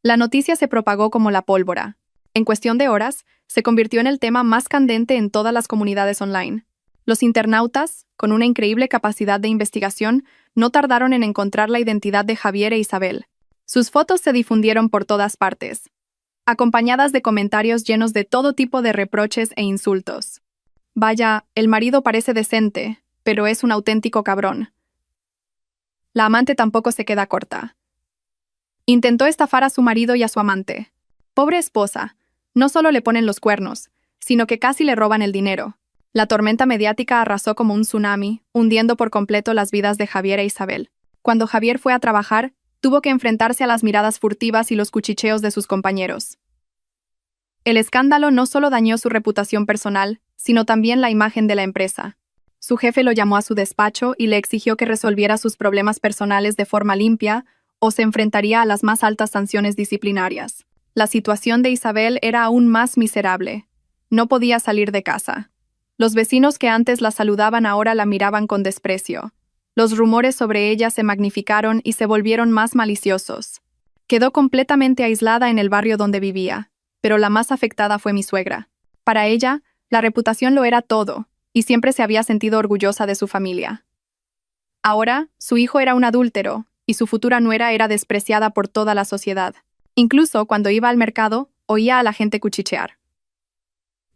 La noticia se propagó como la pólvora. En cuestión de horas, se convirtió en el tema más candente en todas las comunidades online. Los internautas, con una increíble capacidad de investigación, no tardaron en encontrar la identidad de Javier e Isabel. Sus fotos se difundieron por todas partes, acompañadas de comentarios llenos de todo tipo de reproches e insultos. Vaya, el marido parece decente, pero es un auténtico cabrón. La amante tampoco se queda corta. Intentó estafar a su marido y a su amante. Pobre esposa, no solo le ponen los cuernos, sino que casi le roban el dinero. La tormenta mediática arrasó como un tsunami, hundiendo por completo las vidas de Javier e Isabel. Cuando Javier fue a trabajar, tuvo que enfrentarse a las miradas furtivas y los cuchicheos de sus compañeros. El escándalo no solo dañó su reputación personal, sino también la imagen de la empresa. Su jefe lo llamó a su despacho y le exigió que resolviera sus problemas personales de forma limpia o se enfrentaría a las más altas sanciones disciplinarias. La situación de Isabel era aún más miserable. No podía salir de casa. Los vecinos que antes la saludaban ahora la miraban con desprecio. Los rumores sobre ella se magnificaron y se volvieron más maliciosos. Quedó completamente aislada en el barrio donde vivía, pero la más afectada fue mi suegra. Para ella, la reputación lo era todo, y siempre se había sentido orgullosa de su familia. Ahora, su hijo era un adúltero, y su futura nuera era despreciada por toda la sociedad. Incluso cuando iba al mercado, oía a la gente cuchichear.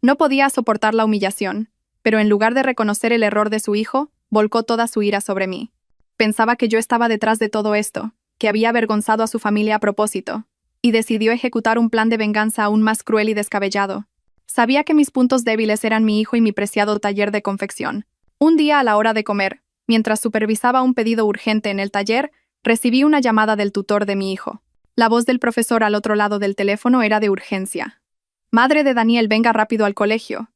No podía soportar la humillación, pero en lugar de reconocer el error de su hijo, volcó toda su ira sobre mí. Pensaba que yo estaba detrás de todo esto, que había avergonzado a su familia a propósito, y decidió ejecutar un plan de venganza aún más cruel y descabellado. Sabía que mis puntos débiles eran mi hijo y mi preciado taller de confección. Un día a la hora de comer, mientras supervisaba un pedido urgente en el taller, recibí una llamada del tutor de mi hijo. La voz del profesor al otro lado del teléfono era de urgencia. Madre de Daniel, venga rápido al colegio.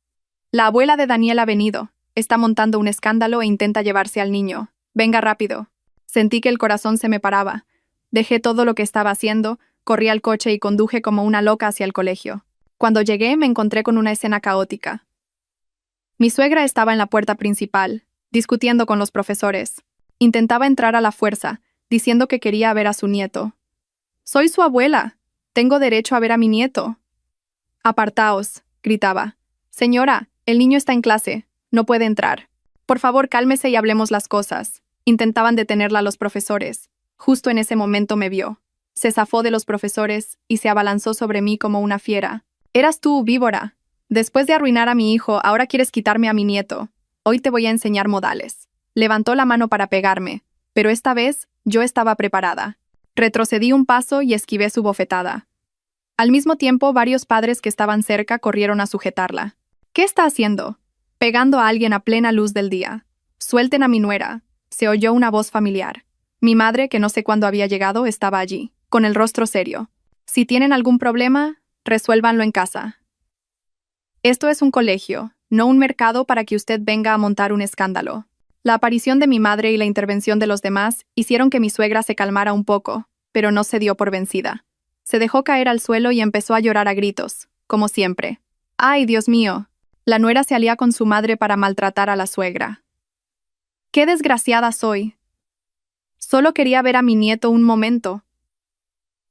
La abuela de Daniel ha venido. Está montando un escándalo e intenta llevarse al niño. Venga rápido. Sentí que el corazón se me paraba. Dejé todo lo que estaba haciendo, corrí al coche y conduje como una loca hacia el colegio. Cuando llegué me encontré con una escena caótica. Mi suegra estaba en la puerta principal, discutiendo con los profesores. Intentaba entrar a la fuerza, diciendo que quería ver a su nieto. «Soy su abuela. Tengo derecho a ver a mi nieto». «Apartaos», gritaba. «Señora, el niño está en clase. No puede entrar. Por favor, cálmese y hablemos las cosas». Intentaban detenerla los profesores. Justo en ese momento me vio. Se zafó de los profesores y se abalanzó sobre mí como una fiera. «Eras tú, víbora. Después de arruinar a mi hijo, ahora quieres quitarme a mi nieto. Hoy te voy a enseñar modales». Levantó la mano para pegarme, pero esta vez yo estaba preparada. Retrocedí un paso y esquivé su bofetada. Al mismo tiempo, varios padres que estaban cerca corrieron a sujetarla. «¿Qué está haciendo?» «Pegando a alguien a plena luz del día». «Suelten a mi nuera», se oyó una voz familiar. Mi madre, que no sé cuándo había llegado, estaba allí, con el rostro serio. «Si tienen algún problema, resuélvanlo en casa. Esto es un colegio, no un mercado para que usted venga a montar un escándalo». La aparición de mi madre y la intervención de los demás hicieron que mi suegra se calmara un poco, pero no se dio por vencida. Se dejó caer al suelo y empezó a llorar a gritos, como siempre. ¡Ay, Dios mío! La nuera se alía con su madre para maltratar a la suegra. ¡Qué desgraciada soy! Solo quería ver a mi nieto un momento.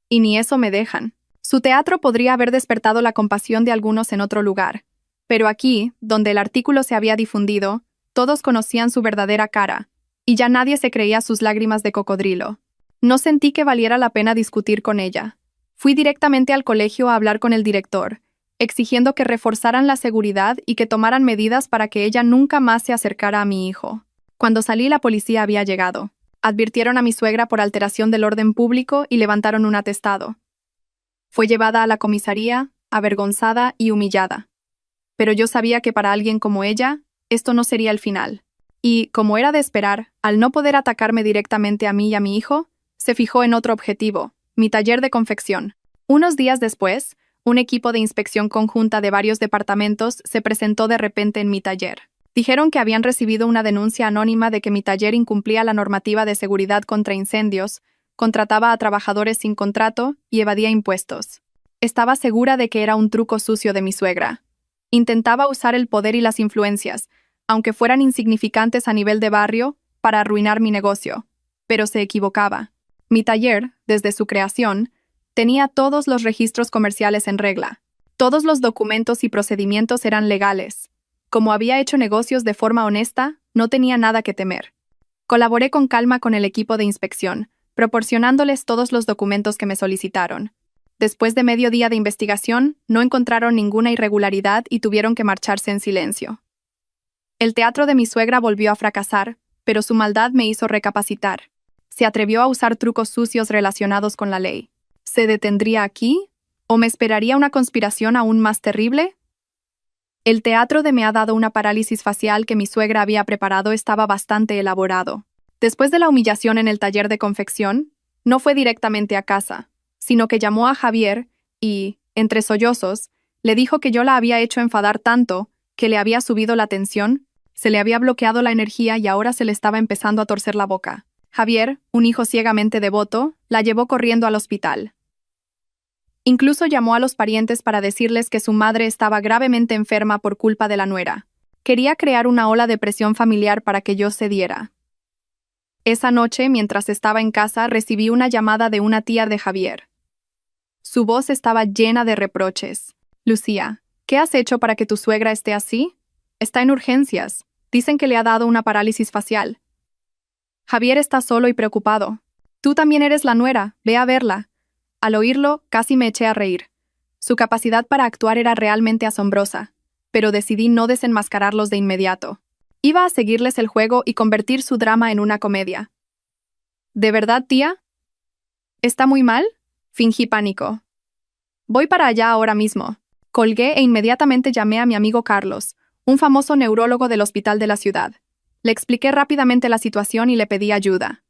Y ni eso me dejan. Su teatro podría haber despertado la compasión de algunos en otro lugar, pero aquí, donde el artículo se había difundido, todos conocían su verdadera cara, y ya nadie se creía sus lágrimas de cocodrilo. No sentí que valiera la pena discutir con ella. Fui directamente al colegio a hablar con el director, exigiendo que reforzaran la seguridad y que tomaran medidas para que ella nunca más se acercara a mi hijo. Cuando salí, la policía había llegado. Advirtieron a mi suegra por alteración del orden público y levantaron un atestado. Fue llevada a la comisaría, avergonzada y humillada. Pero yo sabía que para alguien como ella, esto no sería el final. Y, como era de esperar, al no poder atacarme directamente a mí y a mi hijo, se fijó en otro objetivo, mi taller de confección. Unos días después, un equipo de inspección conjunta de varios departamentos se presentó de repente en mi taller. Dijeron que habían recibido una denuncia anónima de que mi taller incumplía la normativa de seguridad contra incendios, contrataba a trabajadores sin contrato y evadía impuestos. Estaba segura de que era un truco sucio de mi suegra. Intentaba usar el poder y las influencias, aunque fueran insignificantes a nivel de barrio, para arruinar mi negocio. Pero se equivocaba. Mi taller, desde su creación, tenía todos los registros comerciales en regla. Todos los documentos y procedimientos eran legales. Como había hecho negocios de forma honesta, no tenía nada que temer. Colaboré con calma con el equipo de inspección, proporcionándoles todos los documentos que me solicitaron. Después de medio día de investigación, no encontraron ninguna irregularidad y tuvieron que marcharse en silencio. El teatro de mi suegra volvió a fracasar, pero su maldad me hizo recapacitar. Se atrevió a usar trucos sucios relacionados con la ley. ¿Se detendría aquí? ¿O me esperaría una conspiración aún más terrible? El teatro de me ha dado una parálisis facial que mi suegra había preparado estaba bastante elaborado. Después de la humillación en el taller de confección, no fue directamente a casa, sino que llamó a Javier y, entre sollozos, le dijo que yo la había hecho enfadar tanto que le había subido la tensión, se le había bloqueado la energía y ahora se le estaba empezando a torcer la boca. Javier, un hijo ciegamente devoto, la llevó corriendo al hospital. Incluso llamó a los parientes para decirles que su madre estaba gravemente enferma por culpa de la nuera. Quería crear una ola de presión familiar para que yo cediera. Esa noche, mientras estaba en casa, recibí una llamada de una tía de Javier. Su voz estaba llena de reproches. Lucía, ¿qué has hecho para que tu suegra esté así? Está en urgencias. Dicen que le ha dado una parálisis facial. Javier está solo y preocupado. Tú también eres la nuera, ve a verla. Al oírlo, casi me eché a reír. Su capacidad para actuar era realmente asombrosa, pero decidí no desenmascararlos de inmediato. Iba a seguirles el juego y convertir su drama en una comedia. ¿De verdad, tía? ¿Está muy mal? Fingí pánico. Voy para allá ahora mismo. Colgué e inmediatamente llamé a mi amigo Carlos, un famoso neurólogo del hospital de la ciudad. Le expliqué rápidamente la situación y le pedí ayuda.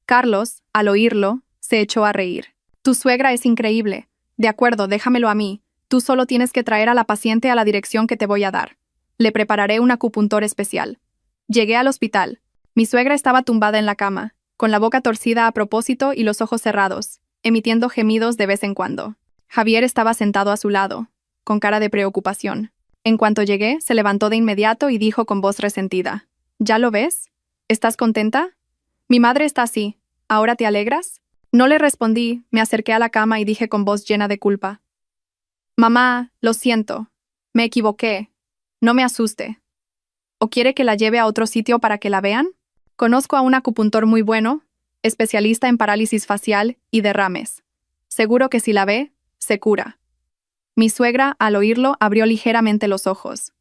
Carlos, al oírlo, se echó a reír. Tu suegra es increíble. De acuerdo, déjamelo a mí. Tú solo tienes que traer a la paciente a la dirección que te voy a dar. Le prepararé un acupuntor especial. Llegué al hospital. Mi suegra estaba tumbada en la cama, con la boca torcida a propósito y los ojos cerrados, emitiendo gemidos de vez en cuando. Javier estaba sentado a su lado, con cara de preocupación. En cuanto llegué, se levantó de inmediato y dijo con voz resentida: ¿Ya lo ves? ¿Estás contenta? Mi madre está así. ¿Ahora te alegras? No le respondí, me acerqué a la cama y dije con voz llena de culpa: Mamá, lo siento. Me equivoqué. No me asuste. ¿O quiere que la lleve a otro sitio para que la vean? Conozco a un acupuntor muy bueno, especialista en parálisis facial y derrames. Seguro que si la ve, se cura. Mi suegra, al oírlo, abrió ligeramente los ojos.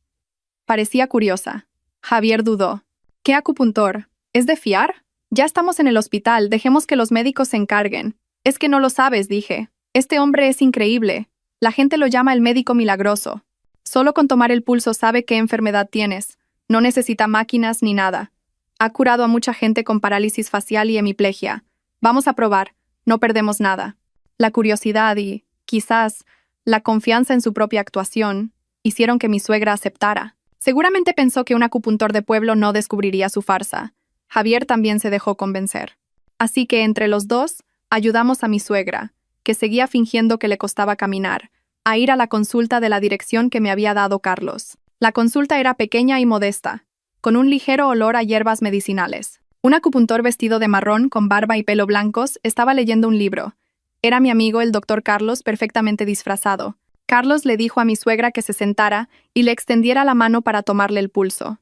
Parecía curiosa. Javier dudó. ¿Qué acupuntor? ¿Es de fiar? Ya estamos en el hospital, dejemos que los médicos se encarguen. Es que no lo sabes, dije. Este hombre es increíble. La gente lo llama el médico milagroso. Solo con tomar el pulso sabe qué enfermedad tienes. No necesita máquinas ni nada. Ha curado a mucha gente con parálisis facial y hemiplegia. Vamos a probar. No perdemos nada. La curiosidad y, quizás, la confianza en su propia actuación hicieron que mi suegra aceptara. Seguramente pensó que un acupuntor de pueblo no descubriría su farsa. Javier también se dejó convencer. Así que entre los dos, Ayudamos a mi suegra, que seguía fingiendo que le costaba caminar, a ir a la consulta de la dirección que me había dado Carlos. La consulta era pequeña y modesta, con un ligero olor a hierbas medicinales. Un acupuntor vestido de marrón, con barba y pelo blancos, estaba leyendo un libro. Era mi amigo el doctor Carlos, perfectamente disfrazado. Carlos le dijo a mi suegra que se sentara y le extendiera la mano para tomarle el pulso.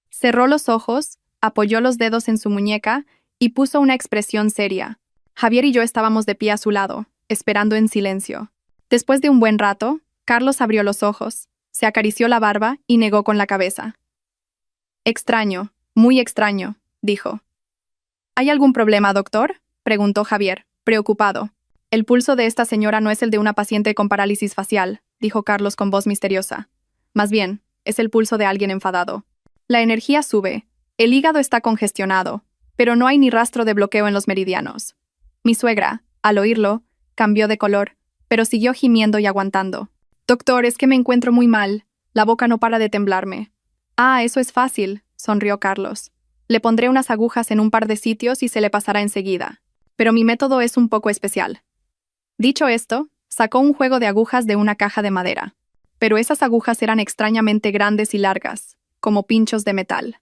Cerró los ojos, apoyó los dedos en su muñeca y puso una expresión seria. Javier y yo estábamos de pie a su lado, esperando en silencio. Después de un buen rato, Carlos abrió los ojos, se acarició la barba y negó con la cabeza. Extraño, muy extraño, dijo. ¿Hay algún problema, doctor?, preguntó Javier, preocupado. El pulso de esta señora no es el de una paciente con parálisis facial, dijo Carlos con voz misteriosa. Más bien, es el pulso de alguien enfadado. La energía sube, el hígado está congestionado, pero no hay ni rastro de bloqueo en los meridianos. Mi suegra, al oírlo, cambió de color, pero siguió gimiendo y aguantando. Doctor, es que me encuentro muy mal. La boca no para de temblarme. Ah, eso es fácil, sonrió Carlos. Le pondré unas agujas en un par de sitios y se le pasará enseguida. Pero mi método es un poco especial. Dicho esto, sacó un juego de agujas de una caja de madera. Pero esas agujas eran extrañamente grandes y largas, como pinchos de metal.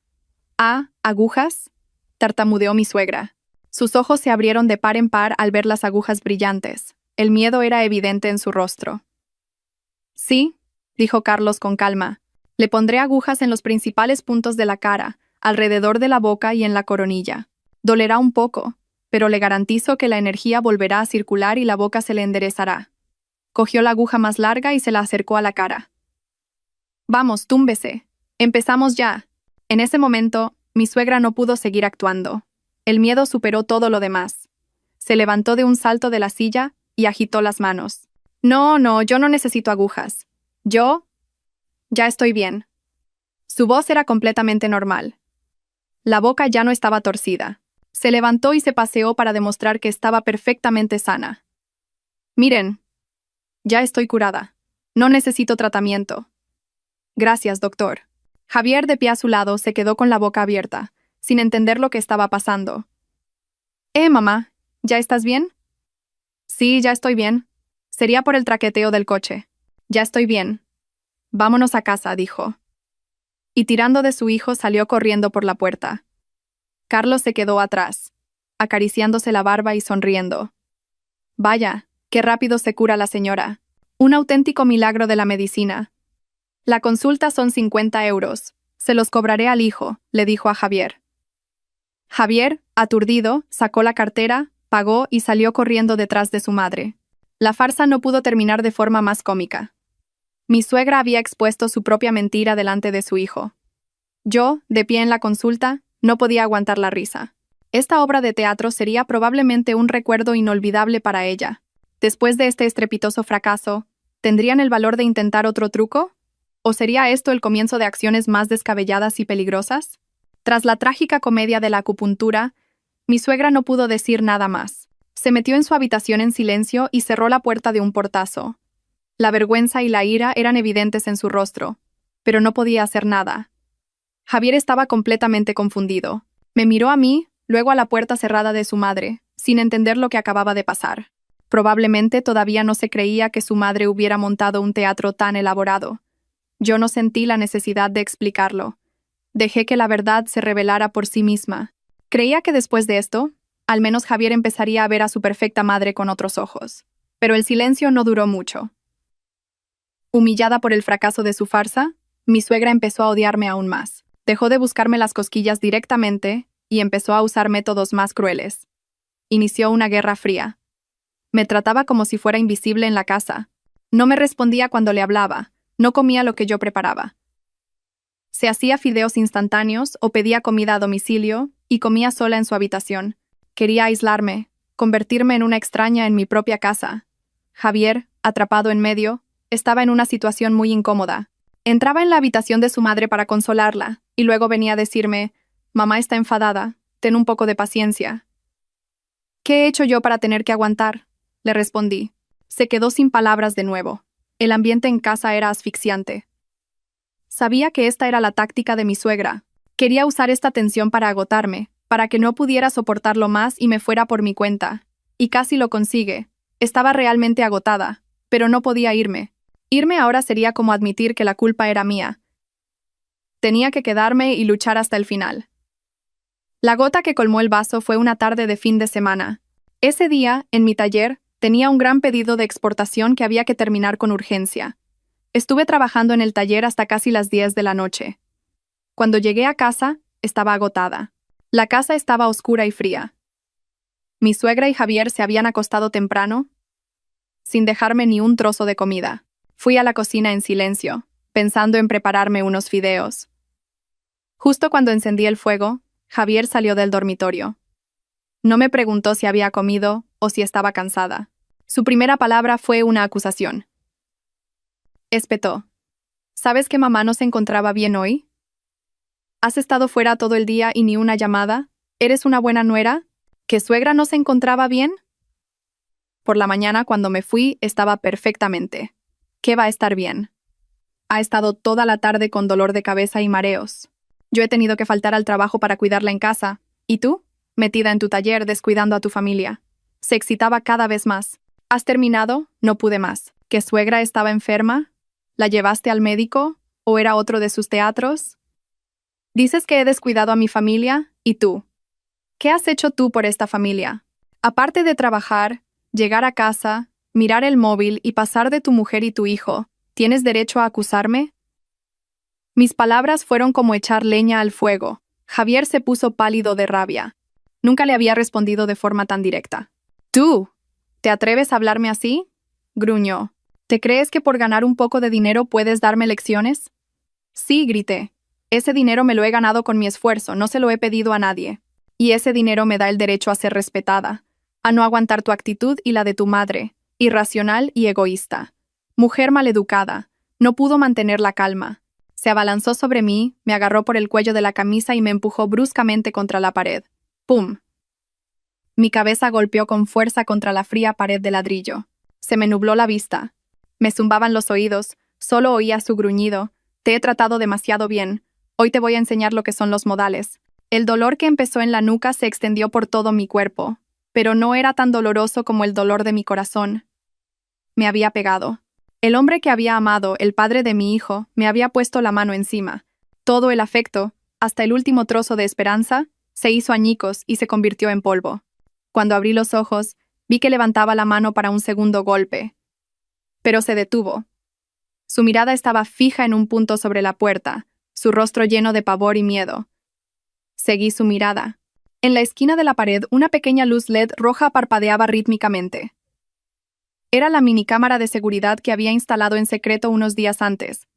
¿Ah, agujas?, tartamudeó mi suegra. Sus ojos se abrieron de par en par al ver las agujas brillantes. El miedo era evidente en su rostro. Sí, dijo Carlos con calma. Le pondré agujas en los principales puntos de la cara, alrededor de la boca y en la coronilla. Dolerá un poco, pero le garantizo que la energía volverá a circular y la boca se le enderezará. Cogió la aguja más larga y se la acercó a la cara. Vamos, túmbese. Empezamos ya. En ese momento, mi suegra no pudo seguir actuando. El miedo superó todo lo demás. Se levantó de un salto de la silla y agitó las manos. No, yo no necesito agujas. Ya estoy bien. Su voz era completamente normal. La boca ya no estaba torcida. Se levantó y se paseó para demostrar que estaba perfectamente sana. Miren, ya estoy curada. No necesito tratamiento. Gracias, doctor. Javier, de pie a su lado, se quedó con la boca abierta, sin entender lo que estaba pasando. Mamá, ¿ya estás bien? Sí, ya estoy bien. Sería por el traqueteo del coche. Ya estoy bien. Vámonos a casa, dijo. Y tirando de su hijo salió corriendo por la puerta. Carlos se quedó atrás, acariciándose la barba y sonriendo. Vaya, qué rápido se cura la señora. Un auténtico milagro de la medicina. La consulta son 50 euros. Se los cobraré al hijo, le dijo a Javier. Javier, aturdido, sacó la cartera, pagó y salió corriendo detrás de su madre. La farsa no pudo terminar de forma más cómica. Mi suegra había expuesto su propia mentira delante de su hijo. Yo, de pie en la consulta, no podía aguantar la risa. Esta obra de teatro sería probablemente un recuerdo inolvidable para ella. Después de este estrepitoso fracaso, ¿tendrían el valor de intentar otro truco? ¿O sería esto el comienzo de acciones más descabelladas y peligrosas? Tras la trágica comedia de la acupuntura, mi suegra no pudo decir nada más. Se metió en su habitación en silencio y cerró la puerta de un portazo. La vergüenza y la ira eran evidentes en su rostro, pero no podía hacer nada. Javier estaba completamente confundido. Me miró a mí, luego a la puerta cerrada de su madre, sin entender lo que acababa de pasar. Probablemente todavía no se creía que su madre hubiera montado un teatro tan elaborado. Yo no sentí la necesidad de explicarlo. Dejé que la verdad se revelara por sí misma. Creía que después de esto, al menos Javier empezaría a ver a su perfecta madre con otros ojos. Pero el silencio no duró mucho. Humillada por el fracaso de su farsa, mi suegra empezó a odiarme aún más. Dejó de buscarme las cosquillas directamente y empezó a usar métodos más crueles. Inició una guerra fría. Me trataba como si fuera invisible en la casa. No me respondía cuando le hablaba, no comía lo que yo preparaba. Se hacía fideos instantáneos o pedía comida a domicilio y comía sola en su habitación. Quería aislarme, convertirme en una extraña en mi propia casa. Javier, atrapado en medio, estaba en una situación muy incómoda. Entraba en la habitación de su madre para consolarla, y luego venía a decirme, «Mamá está enfadada, ten un poco de paciencia». «¿Qué he hecho yo para tener que aguantar?», le respondí. Se quedó sin palabras de nuevo. El ambiente en casa era asfixiante. Sabía que esta era la táctica de mi suegra. Quería usar esta tensión para agotarme, para que no pudiera soportarlo más y me fuera por mi cuenta. Y casi lo consigue. Estaba realmente agotada, pero no podía irme. Irme ahora sería como admitir que la culpa era mía. Tenía que quedarme y luchar hasta el final. La gota que colmó el vaso fue una tarde de fin de semana. Ese día, en mi taller, tenía un gran pedido de exportación que había que terminar con urgencia. Estuve trabajando en el taller hasta casi las 10 de la noche. Cuando llegué a casa, estaba agotada. La casa estaba oscura y fría. Mi suegra y Javier se habían acostado temprano, sin dejarme ni un trozo de comida. Fui a la cocina en silencio, pensando en prepararme unos fideos. Justo cuando encendí el fuego, Javier salió del dormitorio. No me preguntó si había comido o si estaba cansada. Su primera palabra fue una acusación. Espetó. ¿Sabes que mamá no se encontraba bien hoy? ¿Has estado fuera todo el día y ni una llamada? ¿Eres una buena nuera? ¿Que suegra no se encontraba bien? Por la mañana, cuando me fui, estaba perfectamente. ¿Qué va a estar bien? Ha estado toda la tarde con dolor de cabeza y mareos. Yo he tenido que faltar al trabajo para cuidarla en casa. ¿Y tú? Metida en tu taller, descuidando a tu familia. Se excitaba cada vez más. ¿Has terminado? No pude más. ¿Que suegra estaba enferma? ¿La llevaste al médico? ¿O era otro de sus teatros? Dices que he descuidado a mi familia, ¿y tú? ¿Qué has hecho tú por esta familia? Aparte de trabajar, llegar a casa, mirar el móvil y pasar de tu mujer y tu hijo, ¿tienes derecho a acusarme? Mis palabras fueron como echar leña al fuego. Javier se puso pálido de rabia. Nunca le había respondido de forma tan directa. ¿Tú? ¿Te atreves a hablarme así? Gruñó. ¿Te crees que por ganar un poco de dinero puedes darme lecciones? Sí, grité. Ese dinero me lo he ganado con mi esfuerzo, no se lo he pedido a nadie. Y ese dinero me da el derecho a ser respetada, a no aguantar tu actitud y la de tu madre, irracional y egoísta. Mujer maleducada, no pudo mantener la calma. Se abalanzó sobre mí, me agarró por el cuello de la camisa y me empujó bruscamente contra la pared. ¡Pum! Mi cabeza golpeó con fuerza contra la fría pared de ladrillo. Se me nubló la vista. Me zumbaban los oídos, solo oía su gruñido. Te he tratado demasiado bien. Hoy te voy a enseñar lo que son los modales. El dolor que empezó en la nuca se extendió por todo mi cuerpo, pero no era tan doloroso como el dolor de mi corazón. Me había pegado. El hombre que había amado, el padre de mi hijo, me había puesto la mano encima. Todo el afecto, hasta el último trozo de esperanza, se hizo añicos y se convirtió en polvo. Cuando abrí los ojos, vi que levantaba la mano para un segundo golpe. Pero se detuvo. Su mirada estaba fija en un punto sobre la puerta, su rostro lleno de pavor y miedo. Seguí su mirada. En la esquina de la pared, una pequeña luz LED roja parpadeaba rítmicamente. Era la minicámara de seguridad que había instalado en secreto unos días antes.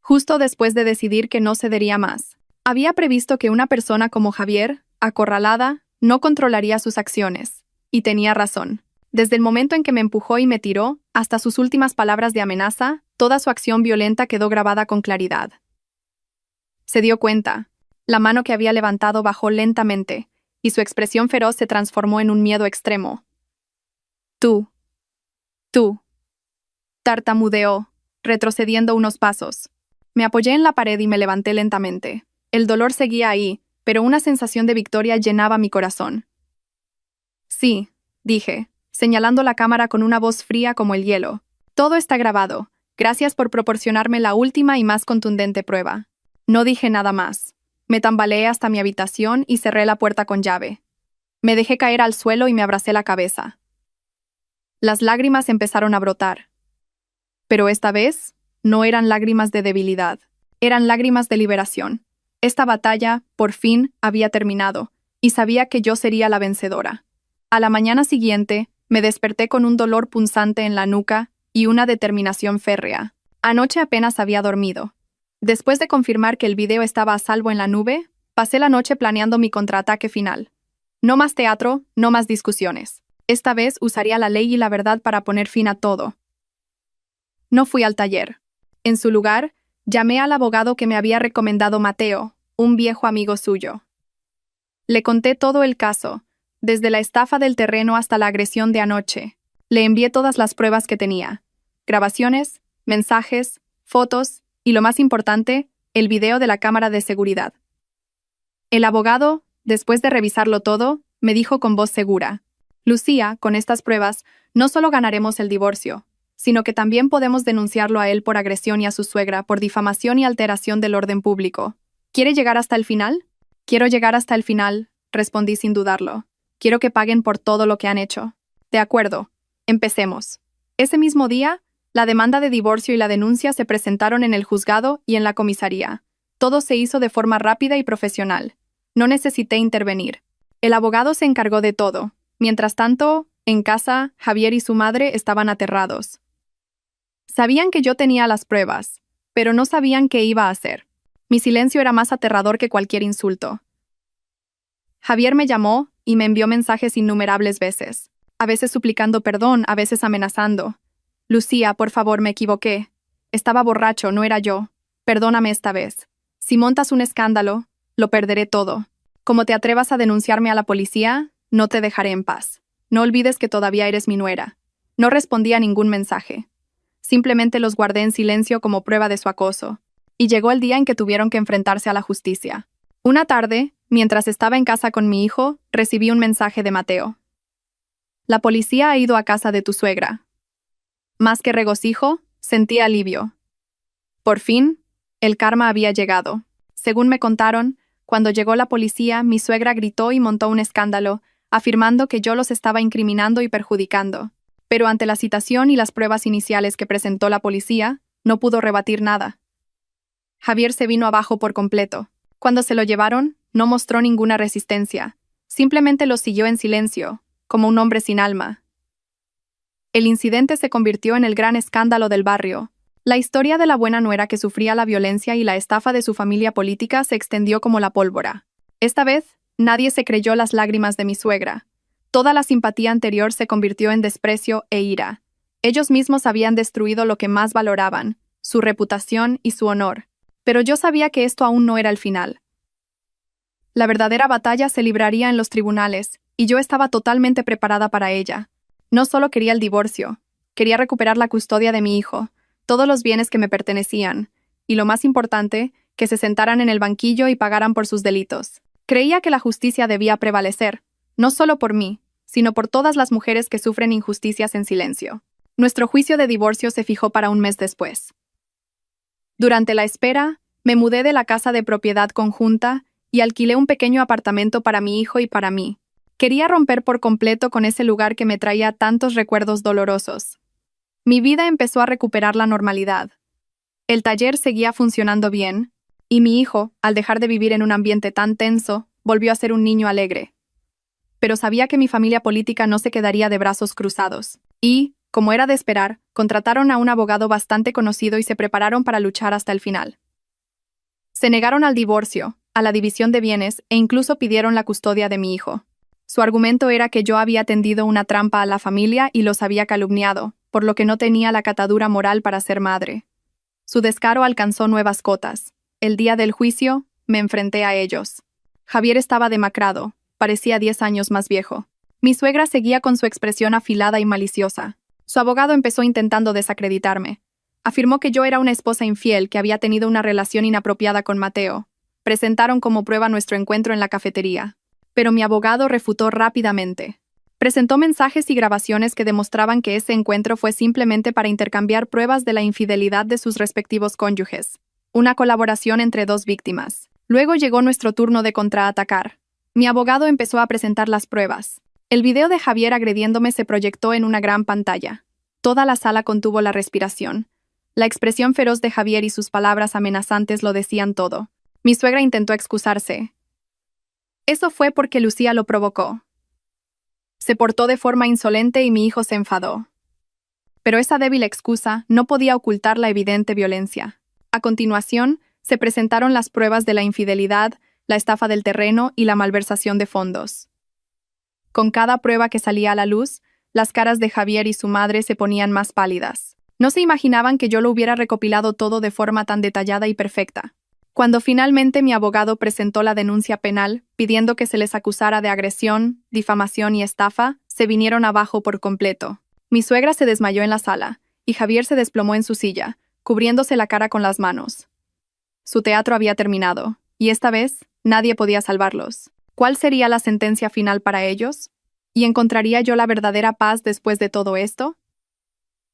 Justo después de decidir que no cedería más. Había previsto que una persona como Javier, acorralada, no controlaría sus acciones. Y tenía razón. Desde el momento en que me empujó y me tiró, hasta sus últimas palabras de amenaza, toda su acción violenta quedó grabada con claridad. Se dio cuenta. La mano que había levantado bajó lentamente, y su expresión feroz se transformó en un miedo extremo. Tú, tartamudeó, retrocediendo unos pasos. Me apoyé en la pared y me levanté lentamente. El dolor seguía ahí, pero una sensación de victoria llenaba mi corazón. Sí, dije, señalando la cámara con una voz fría como el hielo. Todo está grabado. Gracias por proporcionarme la última y más contundente prueba. No dije nada más. Me tambaleé hasta mi habitación y cerré la puerta con llave. Me dejé caer al suelo y me abracé la cabeza. Las lágrimas empezaron a brotar. Pero esta vez, no eran lágrimas de debilidad. Eran lágrimas de liberación. Esta batalla, por fin, había terminado, y sabía que yo sería la vencedora. A la mañana siguiente, me desperté con un dolor punzante en la nuca y una determinación férrea. Anoche apenas había dormido. Después de confirmar que el video estaba a salvo en la nube, pasé la noche planeando mi contraataque final. No más teatro, no más discusiones. Esta vez usaría la ley y la verdad para poner fin a todo. No fui al taller. En su lugar, llamé al abogado que me había recomendado Mateo, un viejo amigo suyo. Le conté todo el caso, desde la estafa del terreno hasta la agresión de anoche. Le envié todas las pruebas que tenía. Grabaciones, mensajes, fotos y, lo más importante, el video de la cámara de seguridad. El abogado, después de revisarlo todo, me dijo con voz segura: Lucía, con estas pruebas, no solo ganaremos el divorcio, sino que también podemos denunciarlo a él por agresión y a su suegra por difamación y alteración del orden público. ¿Quiere llegar hasta el final? Quiero llegar hasta el final, respondí sin dudarlo. Quiero que paguen por todo lo que han hecho. De acuerdo. Empecemos. Ese mismo día, la demanda de divorcio y la denuncia se presentaron en el juzgado y en la comisaría. Todo se hizo de forma rápida y profesional. No necesité intervenir. El abogado se encargó de todo. Mientras tanto, en casa, Javier y su madre estaban aterrados. Sabían que yo tenía las pruebas, pero no sabían qué iba a hacer. Mi silencio era más aterrador que cualquier insulto. Javier me llamó y me envió mensajes innumerables veces, a veces suplicando perdón, a veces amenazando. Lucía, por favor, me equivoqué. Estaba borracho, no era yo. Perdóname esta vez. Si montas un escándalo, lo perderé todo. Como te atrevas a denunciarme a la policía, no te dejaré en paz. No olvides que todavía eres mi nuera. No respondí a ningún mensaje. Simplemente los guardé en silencio como prueba de su acoso. Y llegó el día en que tuvieron que enfrentarse a la justicia. Una tarde, mientras estaba en casa con mi hijo, recibí un mensaje de Mateo. La policía ha ido a casa de tu suegra. Más que regocijo, sentí alivio. Por fin, el karma había llegado. Según me contaron, cuando llegó la policía, mi suegra gritó y montó un escándalo, afirmando que yo los estaba incriminando y perjudicando. Pero ante la citación y las pruebas iniciales que presentó la policía, no pudo rebatir nada. Javier se vino abajo por completo. Cuando se lo llevaron, no mostró ninguna resistencia. Simplemente lo siguió en silencio, como un hombre sin alma. El incidente se convirtió en el gran escándalo del barrio. La historia de la buena nuera que sufría la violencia y la estafa de su familia política se extendió como la pólvora. Esta vez, nadie se creyó las lágrimas de mi suegra. Toda la simpatía anterior se convirtió en desprecio e ira. Ellos mismos habían destruido lo que más valoraban, su reputación y su honor. Pero yo sabía que esto aún no era el final. La verdadera batalla se libraría en los tribunales, y yo estaba totalmente preparada para ella. No solo quería el divorcio, quería recuperar la custodia de mi hijo, todos los bienes que me pertenecían, y lo más importante, que se sentaran en el banquillo y pagaran por sus delitos. Creía que la justicia debía prevalecer, no solo por mí, sino por todas las mujeres que sufren injusticias en silencio. Nuestro juicio de divorcio se fijó para un mes después. Durante la espera, me mudé de la casa de propiedad conjunta y alquilé un pequeño apartamento para mi hijo y para mí. Quería romper por completo con ese lugar que me traía tantos recuerdos dolorosos. Mi vida empezó a recuperar la normalidad. El taller seguía funcionando bien, y mi hijo, al dejar de vivir en un ambiente tan tenso, volvió a ser un niño alegre. Pero sabía que mi familia política no se quedaría de brazos cruzados. Y, como era de esperar, contrataron a un abogado bastante conocido y se prepararon para luchar hasta el final. Se negaron al divorcio, a la división de bienes e incluso pidieron la custodia de mi hijo. Su argumento era que yo había tendido una trampa a la familia y los había calumniado, por lo que no tenía la catadura moral para ser madre. Su descaro alcanzó nuevas cotas. El día del juicio, me enfrenté a ellos. Javier estaba demacrado, parecía 10 años más viejo. Mi suegra seguía con su expresión afilada y maliciosa. Su abogado empezó intentando desacreditarme. Afirmó que yo era una esposa infiel que había tenido una relación inapropiada con Mateo. Presentaron como prueba nuestro encuentro en la cafetería. Pero mi abogado refutó rápidamente. Presentó mensajes y grabaciones que demostraban que ese encuentro fue simplemente para intercambiar pruebas de la infidelidad de sus respectivos cónyuges. Una colaboración entre dos víctimas. Luego llegó nuestro turno de contraatacar. Mi abogado empezó a presentar las pruebas. El video de Javier agrediéndome se proyectó en una gran pantalla. Toda la sala contuvo la respiración. La expresión feroz de Javier y sus palabras amenazantes lo decían todo. Mi suegra intentó excusarse. Eso fue porque Lucía lo provocó. Se portó de forma insolente y mi hijo se enfadó. Pero esa débil excusa no podía ocultar la evidente violencia. A continuación, se presentaron las pruebas de la infidelidad, la estafa del terreno y la malversación de fondos. Con cada prueba que salía a la luz, las caras de Javier y su madre se ponían más pálidas. No se imaginaban que yo lo hubiera recopilado todo de forma tan detallada y perfecta. Cuando finalmente mi abogado presentó la denuncia penal, pidiendo que se les acusara de agresión, difamación y estafa, se vinieron abajo por completo. Mi suegra se desmayó en la sala, y Javier se desplomó en su silla, cubriéndose la cara con las manos. Su teatro había terminado, y esta vez, nadie podía salvarlos. ¿Cuál sería la sentencia final para ellos? ¿Y encontraría yo la verdadera paz después de todo esto?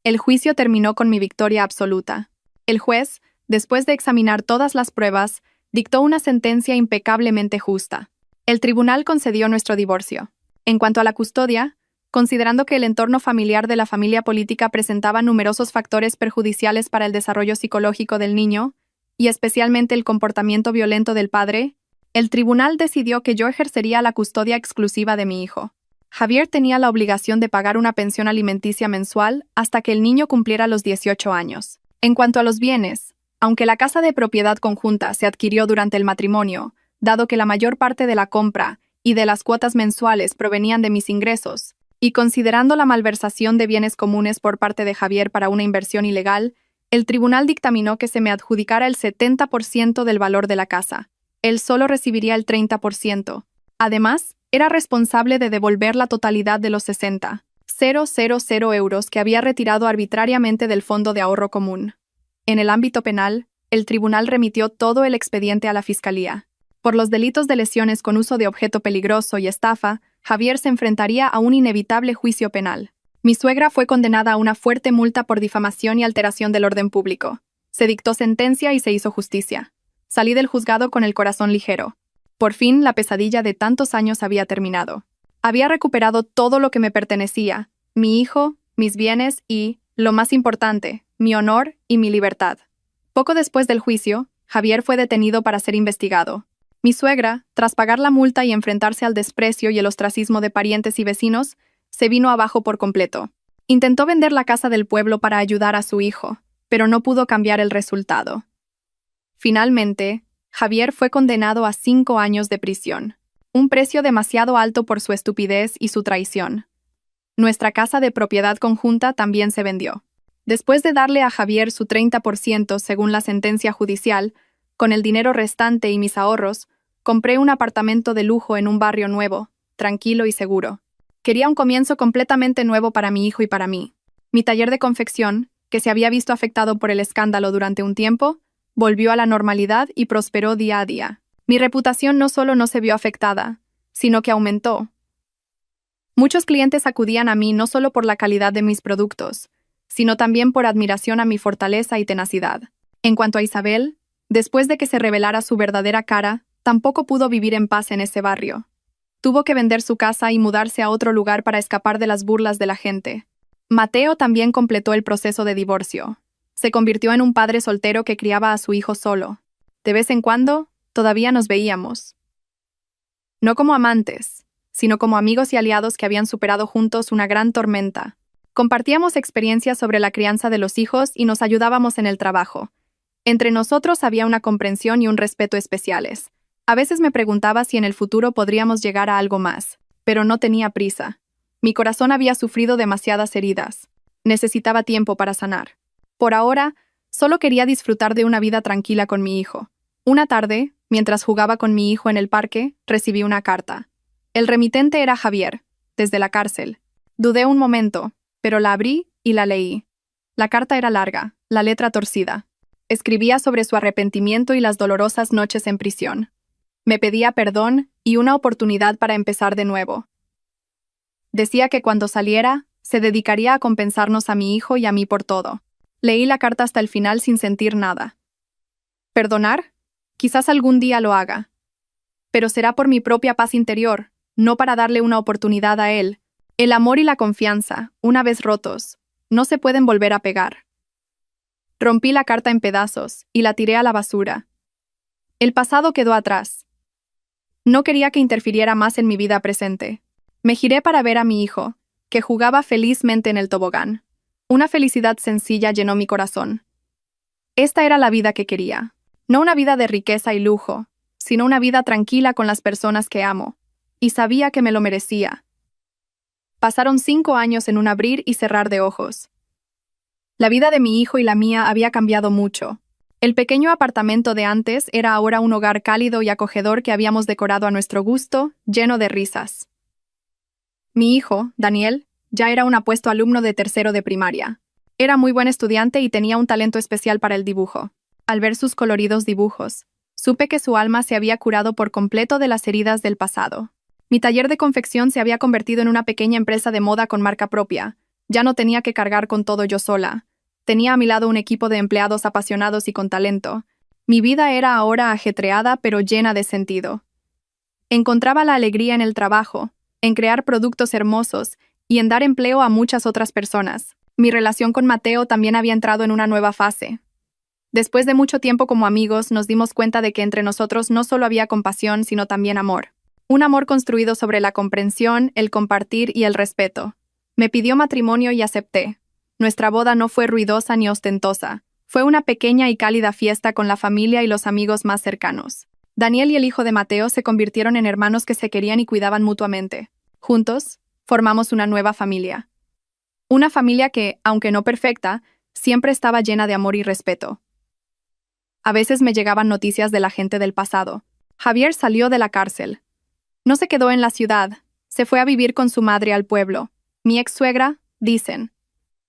El juicio terminó con mi victoria absoluta. El juez, después de examinar todas las pruebas, dictó una sentencia impecablemente justa. El tribunal concedió nuestro divorcio. En cuanto a la custodia, considerando que el entorno familiar de la familia política presentaba numerosos factores perjudiciales para el desarrollo psicológico del niño, y especialmente el comportamiento violento del padre, el tribunal decidió que yo ejercería la custodia exclusiva de mi hijo. Javier tenía la obligación de pagar una pensión alimenticia mensual hasta que el niño cumpliera los 18 años. En cuanto a los bienes, aunque la casa de propiedad conjunta se adquirió durante el matrimonio, dado que la mayor parte de la compra y de las cuotas mensuales provenían de mis ingresos, y considerando la malversación de bienes comunes por parte de Javier para una inversión ilegal, el tribunal dictaminó que se me adjudicara el 70% del valor de la casa. Él solo recibiría el 30%. Además, era responsable de devolver la totalidad de los 60,000 euros que había retirado arbitrariamente del Fondo de Ahorro Común. En el ámbito penal, el tribunal remitió todo el expediente a la Fiscalía. Por los delitos de lesiones con uso de objeto peligroso y estafa, Javier se enfrentaría a un inevitable juicio penal. Mi suegra fue condenada a una fuerte multa por difamación y alteración del orden público. Se dictó sentencia y se hizo justicia. Salí del juzgado con el corazón ligero. Por fin, la pesadilla de tantos años había terminado. Había recuperado todo lo que me pertenecía, mi hijo, mis bienes y, lo más importante, mi honor y mi libertad. Poco después del juicio, Javier fue detenido para ser investigado. Mi suegra, tras pagar la multa y enfrentarse al desprecio y el ostracismo de parientes y vecinos, se vino abajo por completo. Intentó vender la casa del pueblo para ayudar a su hijo, pero no pudo cambiar el resultado. Finalmente, Javier fue condenado a 5 años de prisión, un precio demasiado alto por su estupidez y su traición. Nuestra casa de propiedad conjunta también se vendió. Después de darle a Javier su 30% según la sentencia judicial, con el dinero restante y mis ahorros, compré un apartamento de lujo en un barrio nuevo, tranquilo y seguro. Quería un comienzo completamente nuevo para mi hijo y para mí. Mi taller de confección, que se había visto afectado por el escándalo durante un tiempo, volvió a la normalidad y prosperó día a día. Mi reputación no solo no se vio afectada, sino que aumentó. Muchos clientes acudían a mí no solo por la calidad de mis productos, sino también por admiración a mi fortaleza y tenacidad. En cuanto a Isabel, después de que se revelara su verdadera cara, tampoco pudo vivir en paz en ese barrio. Tuvo que vender su casa y mudarse a otro lugar para escapar de las burlas de la gente. Mateo también completó el proceso de divorcio. Se convirtió en un padre soltero que criaba a su hijo solo. De vez en cuando, todavía nos veíamos. No como amantes, sino como amigos y aliados que habían superado juntos una gran tormenta. Compartíamos experiencias sobre la crianza de los hijos y nos ayudábamos en el trabajo. Entre nosotros había una comprensión y un respeto especiales. A veces me preguntaba si en el futuro podríamos llegar a algo más, pero no tenía prisa. Mi corazón había sufrido demasiadas heridas. Necesitaba tiempo para sanar. Por ahora, solo quería disfrutar de una vida tranquila con mi hijo. Una tarde, mientras jugaba con mi hijo en el parque, recibí una carta. El remitente era Javier, desde la cárcel. Dudé un momento, pero la abrí y la leí. La carta era larga, la letra torcida. Escribía sobre su arrepentimiento y las dolorosas noches en prisión. Me pedía perdón y una oportunidad para empezar de nuevo. Decía que cuando saliera, se dedicaría a compensarnos a mi hijo y a mí por todo. Leí la carta hasta el final sin sentir nada. ¿Perdonar? Quizás algún día lo haga. Pero será por mi propia paz interior, no para darle una oportunidad a él. El amor y la confianza, una vez rotos, no se pueden volver a pegar. Rompí la carta en pedazos y la tiré a la basura. El pasado quedó atrás. No quería que interfiriera más en mi vida presente. Me giré para ver a mi hijo, que jugaba felizmente en el tobogán. Una felicidad sencilla llenó mi corazón. Esta era la vida que quería. No una vida de riqueza y lujo, sino una vida tranquila con las personas que amo. Y sabía que me lo merecía. Pasaron 5 años en un abrir y cerrar de ojos. La vida de mi hijo y la mía había cambiado mucho. El pequeño apartamento de antes era ahora un hogar cálido y acogedor que habíamos decorado a nuestro gusto, lleno de risas. Mi hijo, Daniel, ya era un apuesto alumno de tercero de primaria. Era muy buen estudiante y tenía un talento especial para el dibujo. Al ver sus coloridos dibujos, supe que su alma se había curado por completo de las heridas del pasado. Mi taller de confección se había convertido en una pequeña empresa de moda con marca propia. Ya no tenía que cargar con todo yo sola. Tenía a mi lado un equipo de empleados apasionados y con talento. Mi vida era ahora ajetreada pero llena de sentido. Encontraba la alegría en el trabajo, en crear productos hermosos y en dar empleo a muchas otras personas. Mi relación con Mateo también había entrado en una nueva fase. Después de mucho tiempo como amigos, nos dimos cuenta de que entre nosotros no solo había compasión, sino también amor. Un amor construido sobre la comprensión, el compartir y el respeto. Me pidió matrimonio y acepté. Nuestra boda no fue ruidosa ni ostentosa. Fue una pequeña y cálida fiesta con la familia y los amigos más cercanos. Daniel y el hijo de Mateo se convirtieron en hermanos que se querían y cuidaban mutuamente. Juntos, formamos una nueva familia. Una familia que, aunque no perfecta, siempre estaba llena de amor y respeto. A veces me llegaban noticias de la gente del pasado. Javier salió de la cárcel. No se quedó en la ciudad, se fue a vivir con su madre al pueblo. Mi ex-suegra, dicen.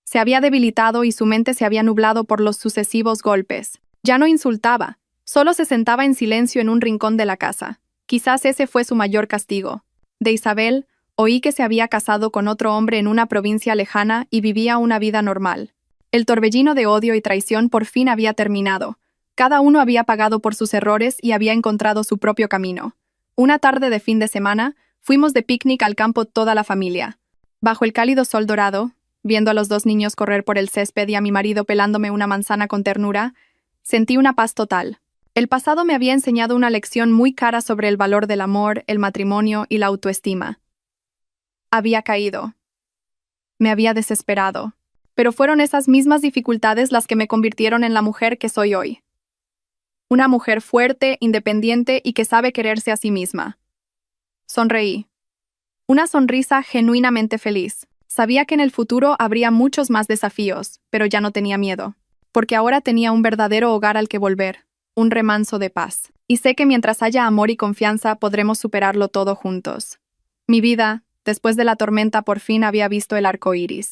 Se había debilitado y su mente se había nublado por los sucesivos golpes. Ya no insultaba, solo se sentaba en silencio en un rincón de la casa. Quizás ese fue su mayor castigo. De Isabel, oí que se había casado con otro hombre en una provincia lejana y vivía una vida normal. El torbellino de odio y traición por fin había terminado. Cada uno había pagado por sus errores y había encontrado su propio camino. Una tarde de fin de semana, fuimos de picnic al campo toda la familia. Bajo el cálido sol dorado, viendo a los dos niños correr por el césped y a mi marido pelándome una manzana con ternura, sentí una paz total. El pasado me había enseñado una lección muy cara sobre el valor del amor, el matrimonio y la autoestima. Había caído. Me había desesperado. Pero fueron esas mismas dificultades las que me convirtieron en la mujer que soy hoy. Una mujer fuerte, independiente y que sabe quererse a sí misma. Sonreí. Una sonrisa genuinamente feliz. Sabía que en el futuro habría muchos más desafíos, pero ya no tenía miedo. Porque ahora tenía un verdadero hogar al que volver, un remanso de paz. Y sé que mientras haya amor y confianza podremos superarlo todo juntos. Mi vida, después de la tormenta, por fin había visto el arco iris.